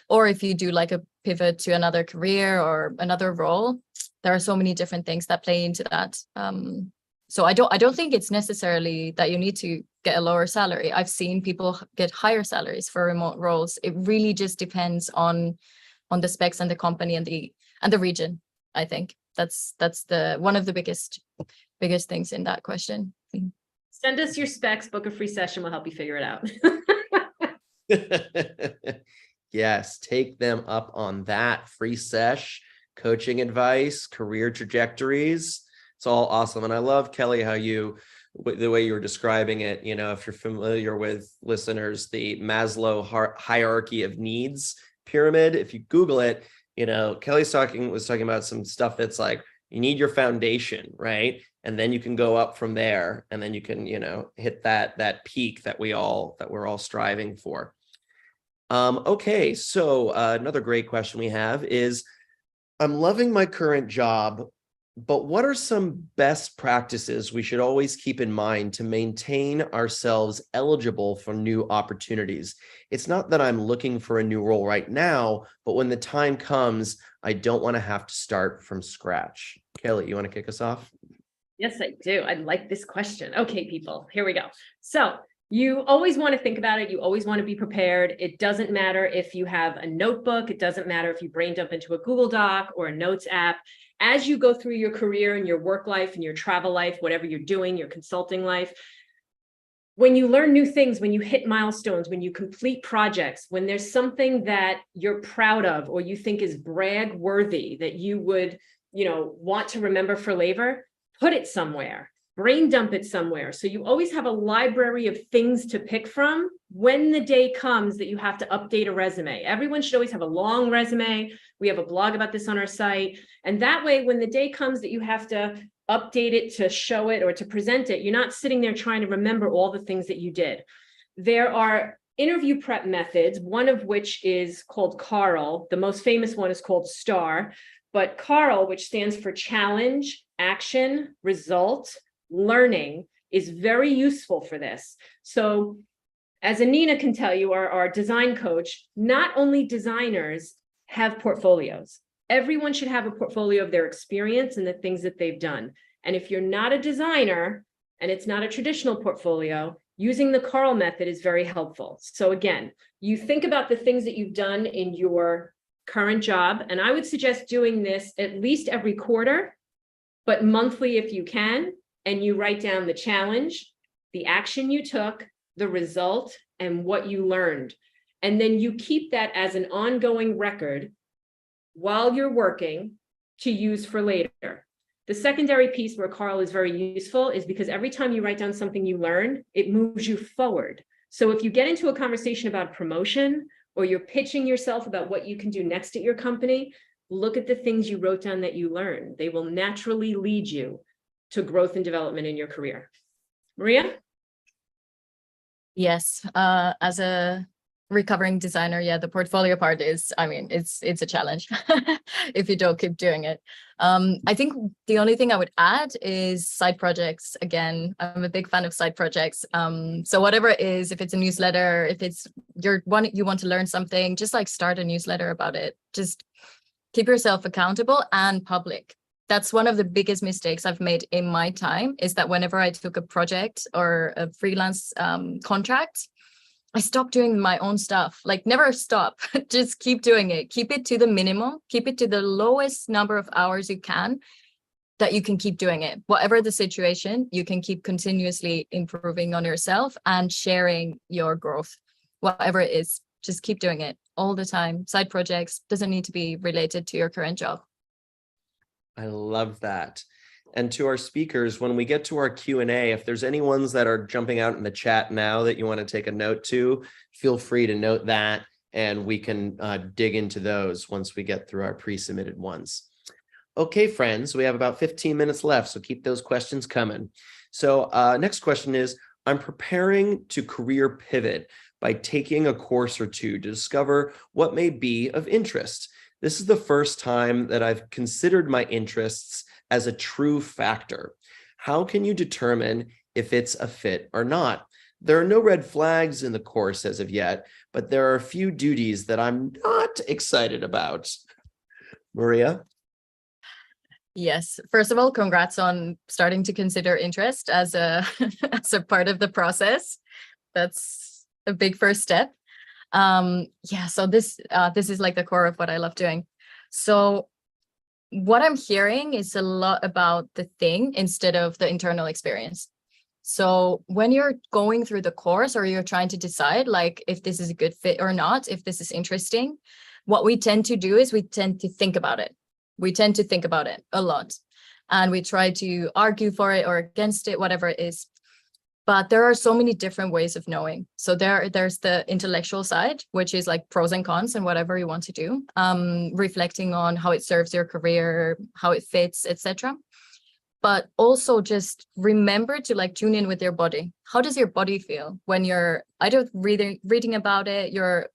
Speaker 3: Or if you do like a pivot to another career or another role, there are so many different things that play into that. So I don't think it's necessarily that you need to get a lower salary. I've seen people get higher salaries for remote roles. It really just depends on the specs and the company and the region, I think. That's the one of the biggest things in that question.
Speaker 2: Send us your specs, book a free session, we'll help you figure it out.
Speaker 1: Yes, take them up on that. Free sesh, coaching advice, career trajectories. It's all awesome. And I love, Kelly, how the way you were describing it, if you're familiar with, listeners, the Maslow hierarchy of needs pyramid, if you Google it, Kelly was talking about some stuff that's like, you need your foundation, right? And then you can go up from there, and then you can, hit that peak that we're all striving for. Okay, so another great question we have is, I'm loving my current job, but what are some best practices we should always keep in mind to maintain ourselves eligible for new opportunities? It's not that I'm looking for a new role right now, but when the time comes, I don't want to have to start from scratch. Kelly, you want to kick us off?
Speaker 2: Yes, I do. I like this question. Okay, people, here we go. So you always want to think about it. You always want to be prepared. It doesn't matter if you have a notebook. It doesn't matter if you brain dump into a Google Doc or a notes app. As you go through your career and your work life and your travel life, whatever you're doing, your consulting life, when you learn new things, when you hit milestones, when you complete projects, when there's something that you're proud of or you think is brag worthy that you would, want to remember for later, put it somewhere. Brain dump it somewhere. So you always have a library of things to pick from when the day comes that you have to update a resume. Everyone should always have a long resume. We have a blog about this on our site. And that way, when the day comes that you have to update it to show it or to present it, you're not sitting there trying to remember all the things that you did. There are interview prep methods, one of which is called CARL. The most famous one is called STAR. But CARL, which stands for challenge, action, result, learning, is very useful for this. So as Anina can tell you, our design coach, not only designers have portfolios. Everyone should have a portfolio of their experience and the things that they've done. And if you're not a designer and it's not a traditional portfolio, using the CARL method is very helpful. So again, you think about the things that you've done in your current job, and I would suggest doing this at least every quarter, but monthly if you can. And you write down the challenge, the action you took, the result, and what you learned. And then you keep that as an ongoing record while you're working to use for later. The secondary piece where CARL is very useful is because every time you write down something you learn, it moves you forward. So if you get into a conversation about promotion or you're pitching yourself about what you can do next at your company, look at the things you wrote down that you learned. They will naturally lead you to growth and development in your career. Maaria?
Speaker 3: Yes, as a recovering designer, yeah, the portfolio part is, it's a challenge if you don't keep doing it. I think the only thing I would add is side projects. Again, I'm a big fan of side projects. So whatever it is, if it's a newsletter, if it's you want to learn something, just like start a newsletter about it. Just keep yourself accountable and public. That's one of the biggest mistakes I've made in my time, is that whenever I took a project or a freelance contract, I stopped doing my own stuff. Like, never stop, just keep doing it. Keep it to the minimum, keep it to the lowest number of hours you can, that you can keep doing it. Whatever the situation, you can keep continuously improving on yourself and sharing your growth, whatever it is, just keep doing it all the time. Side projects doesn't need to be related to your current job.
Speaker 1: I love that. And to our speakers, when we get to our Q&A, if there's any ones that are jumping out in the chat now that you want to take a note to, feel free to note that, and we can dig into those once we get through our pre-submitted ones. Okay, friends, we have about 15 minutes left, so keep those questions coming. So next question is, I'm preparing to career pivot by taking a course or two to discover what may be of interest. This is the first time that I've considered my interests as a true factor. How can you determine if it's a fit or not? There are no red flags in the course as of yet, but there are a few duties that I'm not excited about. Maaria?
Speaker 3: Yes. First of all, congrats on starting to consider interest as a as a part of the process. That's a big first step. Yeah, so this is like the core of what I love doing. So what I'm hearing is a lot about the thing instead of the internal experience. So when you're going through the course or you're trying to decide like if this is a good fit or not, if this is interesting, what we tend to do is we tend to think about it. We tend to think about it a lot. And we try to argue for it or against it, whatever it is. But there are so many different ways of knowing. So there's the intellectual side, which is like pros and cons and whatever you want to do, reflecting on how it serves your career, how it fits, etc. But also just remember to like tune in with your body. How does your body feel when you're either reading about it, you're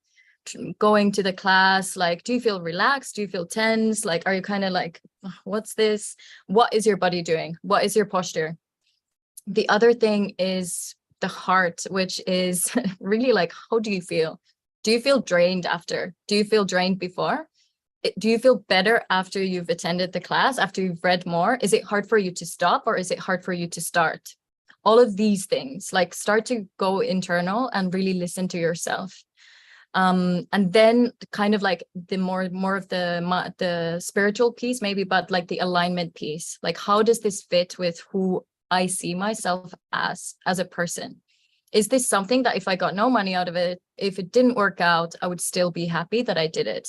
Speaker 3: going to the class? Like, do you feel relaxed? Do you feel tense? Like, are you kind of like, what's this? What is your body doing? What is your posture? The other thing is the heart, which is really like, how do you feel? Do you feel drained after? Do you feel drained before? Do you feel better after you've attended the class, after you've read more? Is it hard for you to stop or is it hard for you to start? All of these things, like start to go internal and really listen to yourself. And then kind of like the more of the spiritual piece maybe, but like the alignment piece, like how does this fit with who I see myself as a person? Is this something that if I got no money out of it, if it didn't work out, I would still be happy that I did it?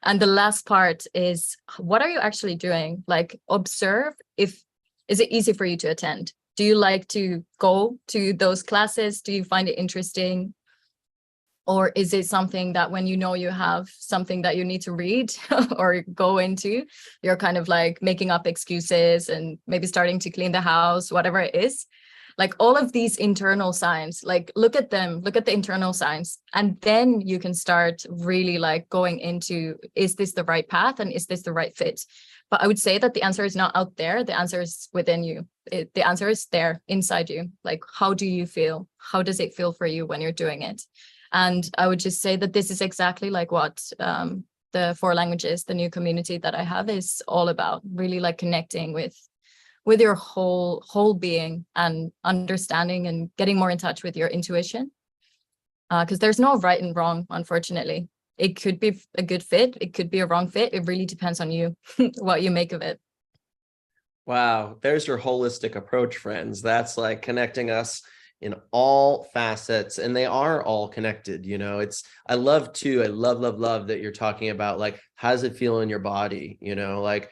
Speaker 3: And the last part is, what are you actually doing? Like observe is it easy for you to attend? Do you like to go to those classes? Do you find it interesting? Or is it something that when you know you have something that you need to read or go into, you're kind of like making up excuses and maybe starting to clean the house, whatever it is? Like all of these internal signs, like look at them, look at the internal signs, and then you can start really like going into, is this the right path and is this the right fit? But I would say that the answer is not out there. The answer is within you. The answer is there inside you. Like, how do you feel? How does it feel for you when you're doing it? And I would just say that this is exactly like what the 4 languages, the new community that I have, is all about, really like connecting with your whole being and understanding and getting more in touch with your intuition. Because there's no right and wrong, unfortunately. It could be a good fit. It could be a wrong fit. It really depends on you, what you make of it.
Speaker 1: Wow. There's your holistic approach, friends. That's like connecting us in all facets, and they are all connected. You know, I love that you're talking about like, how does it feel in your body? You know, like,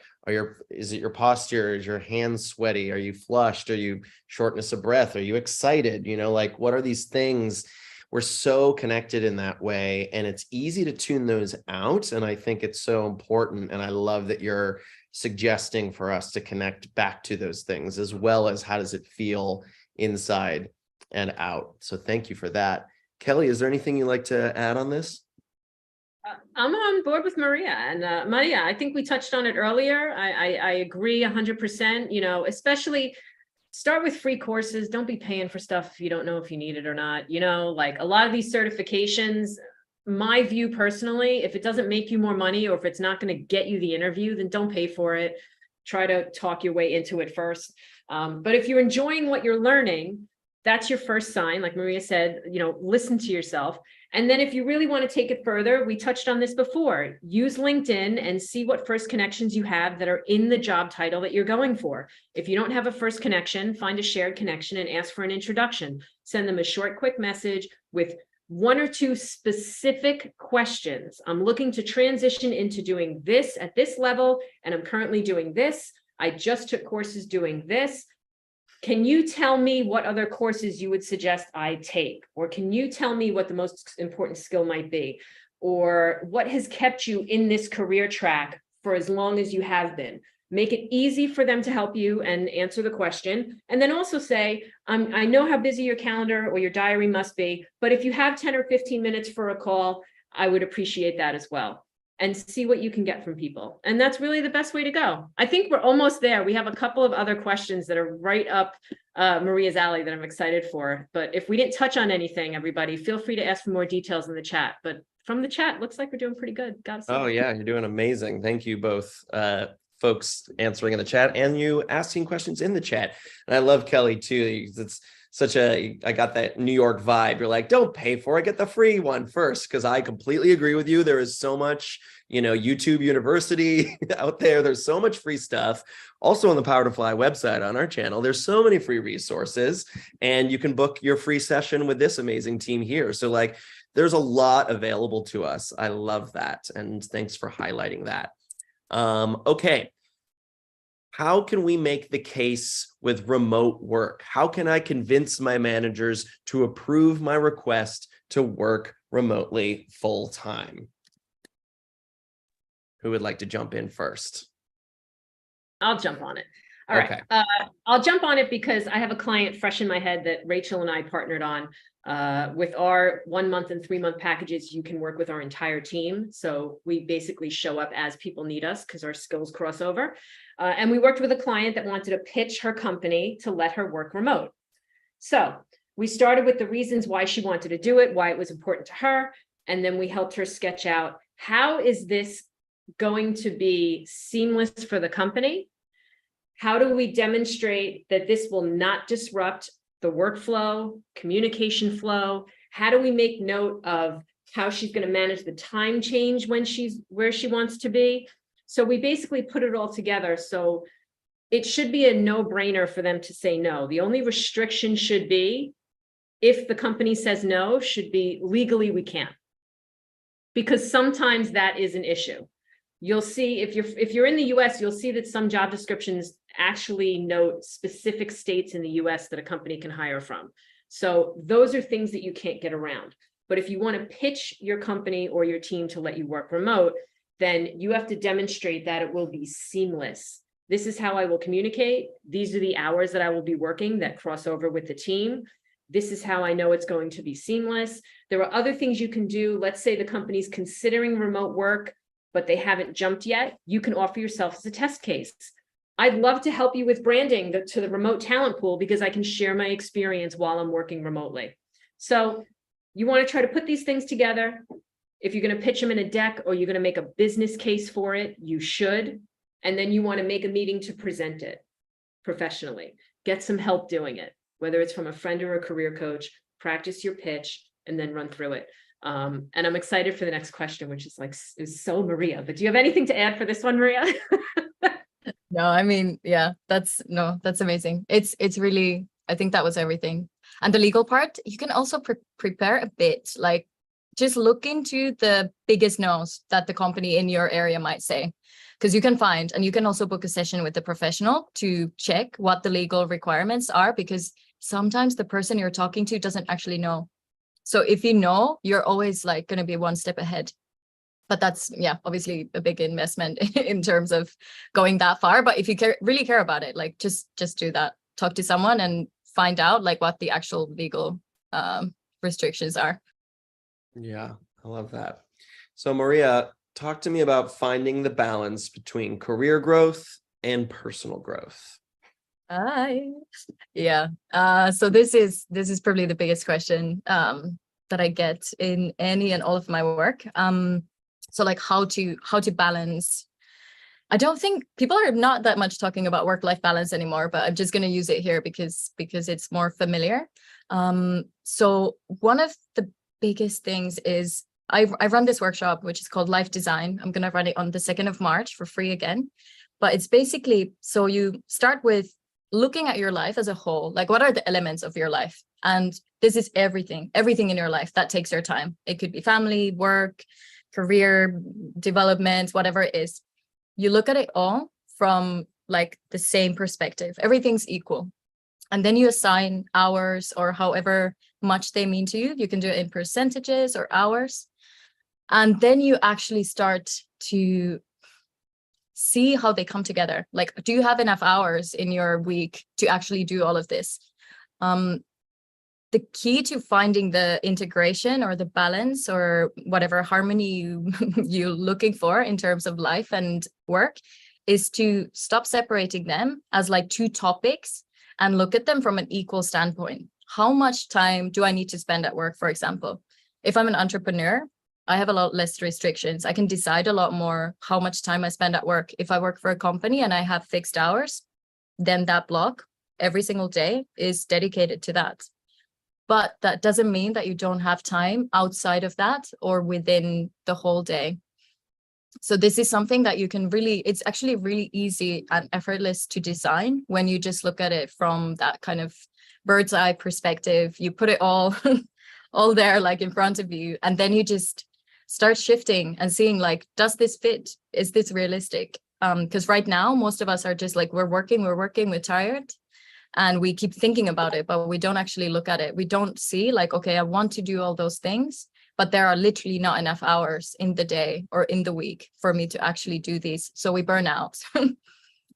Speaker 1: is it your posture? Is your hands sweaty? Are you flushed? Are you shortness of breath? Are you excited? You know, like, what are these things? We're so connected in that way, and it's easy to tune those out. And I think it's so important. And I love that you're suggesting for us to connect back to those things, as well as how does it feel inside and out. So thank you for that. Kelly, is there anything you'd like to add on this?
Speaker 2: I'm on board with Maaria, and Maaria, I think we touched on it earlier. I agree 100%, you know, especially start with free courses. Don't be paying for stuff if you don't know if you need it or not. You know, like a lot of these certifications, my view personally, if it doesn't make you more money or if it's not going to get you the interview, then don't pay for it. Try to talk your way into it first. But if you're enjoying what you're learning, that's your first sign. Like Maaria said, you know, listen to yourself. And then if you really want to take it further, we touched on this before, use LinkedIn and see what first connections you have that are in the job title that you're going for. If you don't have a first connection, find a shared connection and ask for an introduction. Send them a short, quick message with 1 or 2 specific questions. I'm looking to transition into doing this at this level, and I'm currently doing this. I just took courses doing this. Can you tell me what other courses you would suggest I take? Or can you tell me what the most important skill might be? Or what has kept you in this career track for as long as you have been? Make it easy for them to help you and answer the question. And then also say, I know how busy your calendar or your diary must be, but if you have 10 or 15 minutes for a call, I would appreciate that as well. And see what you can get from people. And that's really the best way to go. I think we're almost there. We have a couple of other questions that are right up Maaria's alley that I'm excited for. But if we didn't touch on anything, everybody, feel free to ask for more details in the chat. But from the chat, looks like we're doing pretty good. Gotta say.
Speaker 1: Oh yeah, you're doing amazing. Thank you both, folks answering in the chat and you asking questions in the chat. And I love Kelly too. It's I got that New York vibe. You're like, don't pay for it, get the free one first. Cause I completely agree with you. There is so much, YouTube University out there. There's so much free stuff. Also on the Power to Fly website on our channel, there's so many free resources, and you can book your free session with this amazing team here. So like, there's a lot available to us. I love that. And thanks for highlighting that. Okay. How can we make the case with remote work? How can I convince my managers to approve my request to work remotely full time? Who would like to jump in first?
Speaker 2: I'll jump on it. All right. I'll jump on it because I have a client fresh in my head that Rachel and I partnered on. With our 1 month and 3 month packages, you can work with our entire team. So we basically show up as people need us because our skills cross over. And we worked with a client that wanted to pitch her company to let her work remote. So we started with the reasons why she wanted to do it, why it was important to her. And then we helped her sketch out, how is this going to be seamless for the company? How do we demonstrate that this will not disrupt the workflow, communication flow? How do we make note of how she's going to manage the time change when she's where she wants to be? So we basically put it all together. So it should be a no-brainer for them to say no. The only restriction should be, if the company says no, should be legally we can't. Because sometimes that is an issue. You'll see if you're in the US, you'll see that some job descriptions actually note specific states in the US that a company can hire from. So those are things that you can't get around. But if you want to pitch your company or your team to let you work remote, then you have to demonstrate that it will be seamless. This is how I will communicate. These are the hours that I will be working that cross over with the team. This is how I know it's going to be seamless. There are other things you can do. Let's say the company's considering remote work, but they haven't jumped yet. You can offer yourself as a test case. I'd love to help you with branding to the remote talent pool because I can share my experience while I'm working remotely. So you want to try to put these things together. If you're going to pitch them in a deck or you're going to make a business case for it, you should. And then you want to make a meeting to present it professionally. Get some help doing it, whether it's from a friend or a career coach. Practice your pitch and then run through it. And I'm excited for the next question, which is so Maaria. But do you have anything to add for this one, Maaria?
Speaker 3: No, I mean, yeah, that's amazing. It's really, I think that was everything. And the legal part, you can also prepare a bit, like just look into the biggest no's that the company in your area might say, because you can find, and you can also book a session with the professional to check what the legal requirements are, because sometimes the person you're talking to doesn't actually know. So if you know, you're always like going to be one step ahead. But that's, yeah, obviously a big investment in terms of going that far. But if you really care about it, like just do that. Talk to someone and find out like what the actual legal restrictions are.
Speaker 1: Yeah, I love that. So Maaria, talk to me about finding the balance between career growth and personal growth.
Speaker 3: Yeah. So this is probably the biggest question that I get in any and all of my work. So like how to balance. I don't think people are not that much talking about work-life balance anymore, but I'm just going to use it here because it's more familiar. So one of the biggest things is I run this workshop, which is called Life Design. I'm going to run it on the 2nd of March for free again. But it's basically, so you start with looking at your life as a whole, like what are the elements of your life? And this is everything in your life that takes your time. It could be family, work, career, development, whatever it is. You look at it all from like the same perspective. Everything's equal. And then you assign hours or however much they mean to you. You can do it in percentages or hours. And then you actually start to see how they come together. Like, do you have enough hours in your week to actually do all of this? The key to finding the integration or the balance or whatever harmony you're looking for in terms of life and work is to stop separating them as like two topics and look at them from an equal standpoint. How much time do I need to spend at work, for example? If I'm an entrepreneur, I have a lot less restrictions. I can decide a lot more how much time I spend at work. If I work for a company and I have fixed hours, then that block, every single day is dedicated to that. But that doesn't mean that you don't have time outside of that or within the whole day. So this is something that you can really, it's actually really easy and effortless to design when you just look at it from that kind of bird's eye perspective. You put it all, all there like in front of you, and then you just start shifting and seeing like, does this fit? Is this realistic? Because right now, most of us are just like, we're working, we're tired. And we keep thinking about it, but we don't actually look at it. We don't see like, okay, I want to do all those things, but there are literally not enough hours in the day or in the week for me to actually do these. So we burn out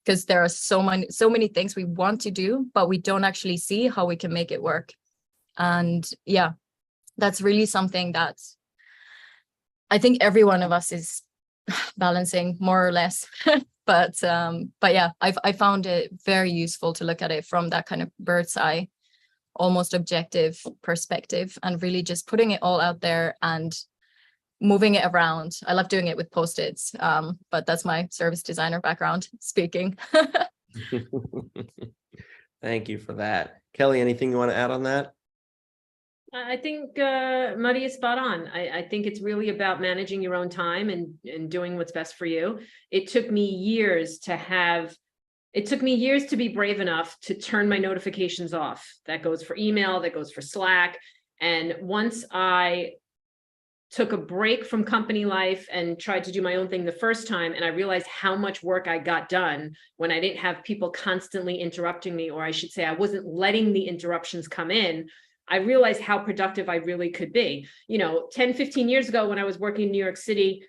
Speaker 3: because there are so many things we want to do, but we don't actually see how we can make it work. And yeah, that's really something that I think every one of us is balancing more or less. But yeah, I found it very useful to look at it from that kind of bird's eye, almost objective perspective, and really just putting it all out there and moving it around. I love doing it with Post-its, but that's my service designer background speaking.
Speaker 1: Thank you for that. Kelly, anything you want to add on that?
Speaker 2: I think Maaria is spot on. I think it's really about managing your own time and doing what's best for you. It took me years to be brave enough to turn my notifications off. That goes for email, that goes for Slack. And once I took a break from company life and tried to do my own thing the first time, and I realized how much work I got done when I didn't have people constantly interrupting me, or I should say I wasn't letting the interruptions come in, I realized how productive I really could be. 10, 15 years ago when I was working in New York City,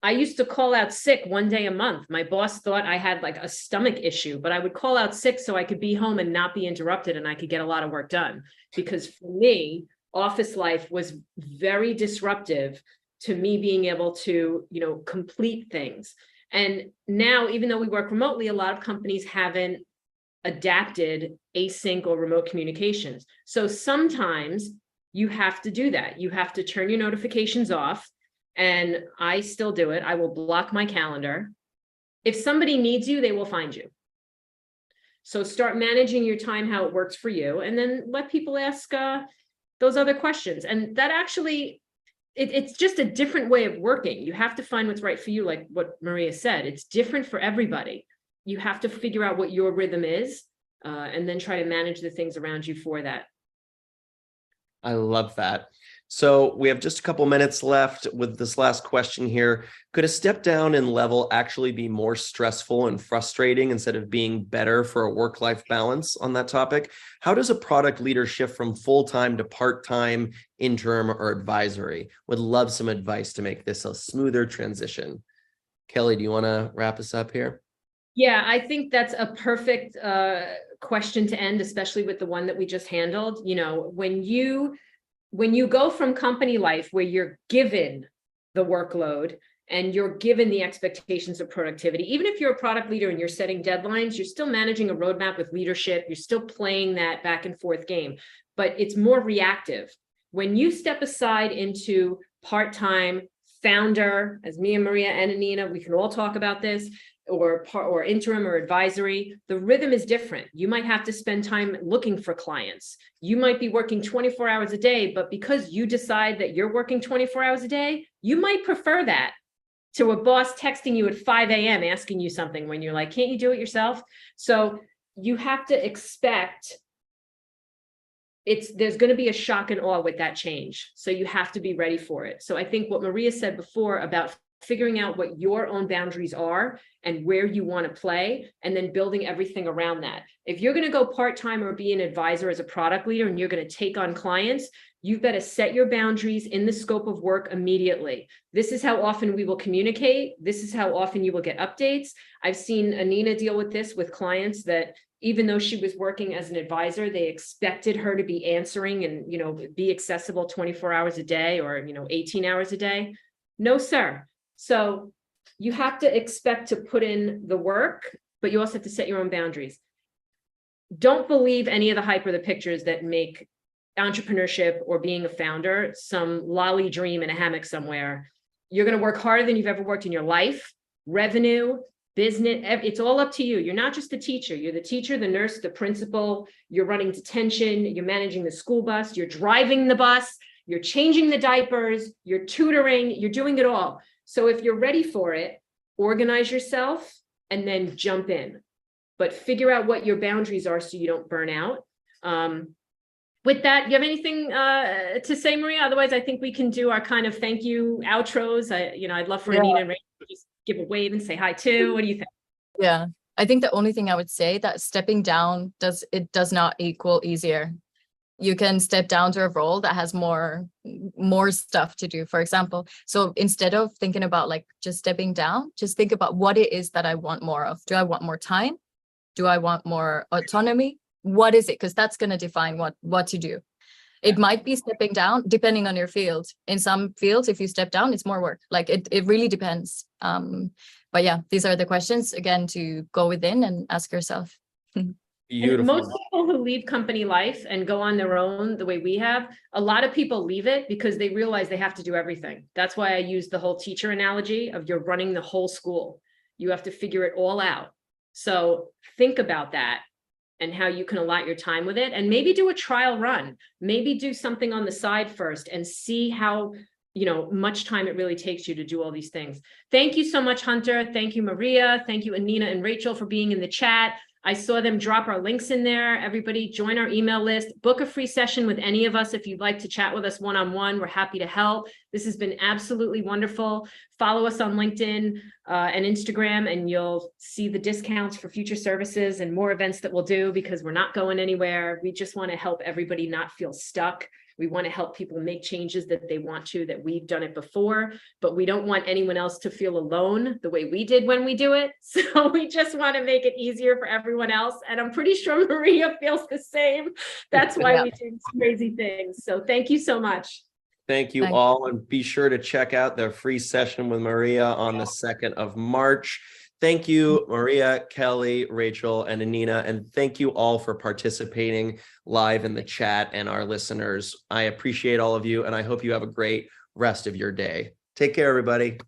Speaker 2: I used to call out sick one day a month. My boss thought I had like a stomach issue, but I would call out sick so I could be home and not be interrupted, and I could get a lot of work done. Because for me, office life was very disruptive to me being able to, complete things. And now, even though we work remotely, a lot of companies haven't adapted async or remote communications. So sometimes you have to do that. You have to turn your notifications off. And I still do it. I will block my calendar. If somebody needs you, they will find you. So start managing your time, how it works for you, and then let people ask those other questions. And that actually, it's just a different way of working. You have to find what's right for you. Like what Maaria said, it's different for everybody. You have to figure out what your rhythm is, and then try to manage the things around you for that.
Speaker 1: I love that. So we have just a couple minutes left with this last question here. Could a step down in level actually be more stressful and frustrating instead of being better for a work-life balance on that topic? How does a product leader shift from full-time to part-time, interim, or advisory? Would love some advice to make this a smoother transition. Kelly, do you want to wrap us up here?
Speaker 2: Yeah, I think that's a perfect question to end, especially with the one that we just handled. When you go from company life where you're given the workload and you're given the expectations of productivity, even if you're a product leader and you're setting deadlines, you're still managing a roadmap with leadership, you're still playing that back and forth game, but it's more reactive. When you step aside into part-time, founder, as me and Maaria and Anina, we can all talk about this, or interim or advisory, the rhythm is different. You might have to spend time looking for clients. You might be working 24 hours a day, but because you decide that you're working 24 hours a day, you might prefer that to a boss texting you at 5 a.m. asking you something when you're like, can't you do it yourself? So you have to expect there's going to be a shock and awe with that change. So you have to be ready for it. So I think what Maaria said before about figuring out what your own boundaries are and where you want to play, and then building everything around that. If you're going to go part-time or be an advisor as a product leader and you're going to take on clients, you've got to set your boundaries in the scope of work immediately. This is how often we will communicate. This is how often you will get updates. I've seen Anina deal with this with clients that even though she was working as an advisor, they expected her to be answering and, be accessible 24 hours a day or, 18 hours a day. No, sir. So you have to expect to put in the work, but you also have to set your own boundaries. Don't believe any of the hype or the pictures that make entrepreneurship or being a founder some lolly dream in a hammock somewhere. You're going to work harder than you've ever worked in your life. Revenue, business, it's all up to you. You're not just the teacher. You're the teacher, the nurse, the principal. You're running detention. You're managing the school bus. You're driving the bus. You're changing the diapers. You're tutoring. You're doing it all. So if you're ready for it, organize yourself and then jump in. But figure out what your boundaries are so you don't burn out. With that, do you have anything to say, Maaria? Otherwise, I think we can do our kind of thank you outros. I'd love for Anina and Rachel to just give a wave and say hi too. What do you think?
Speaker 3: Yeah, I think the only thing I would say that stepping down does not equal easier. You can step down to a role that has more stuff to do, for example. So instead of thinking about like just stepping down, just think about what it is that I want more of. Do I want more time? Do I want more autonomy? What is it? Because that's going to define what to do. It might be stepping down depending on your field. In some fields, if you step down, it's more work. Like it really depends. But yeah, these are the questions again to go within and ask yourself.
Speaker 1: Beautiful.
Speaker 2: And most people who leave company life and go on their own the way we have, a lot of people leave it because they realize they have to do everything. That's why I use the whole teacher analogy of you're running the whole school. You have to figure it all out. So think about that and how you can allot your time with it, and maybe do a trial run, maybe do something on the side first and see how much time it really takes you to do all these things. Thank you so much, Hunter. Thank you, Maaria. Thank you, Anina and Rachel, for being in the chat. I saw them drop our links in there. Everybody join our email list, book a free session with any of us. If you'd like to chat with us one-on-one, we're happy to help. This has been absolutely wonderful. Follow us on LinkedIn and Instagram, and you'll see the discounts for future services and more events that we'll do, because we're not going anywhere. We just want to help everybody not feel stuck. We want to help people make changes that they want to, that we've done it before, but we don't want anyone else to feel alone the way we did when we do it. So we just want to make it easier for everyone else. And I'm pretty sure Maaria feels the same. That's why we do crazy things. So thank you so much.
Speaker 1: Thank you all. And be sure to check out their free session with Maaria on the 2nd of March. Thank you, Maaria, Kelly, Rachel, and Anina. And thank you all for participating live in the chat and our listeners. I appreciate all of you, and I hope you have a great rest of your day. Take care, everybody.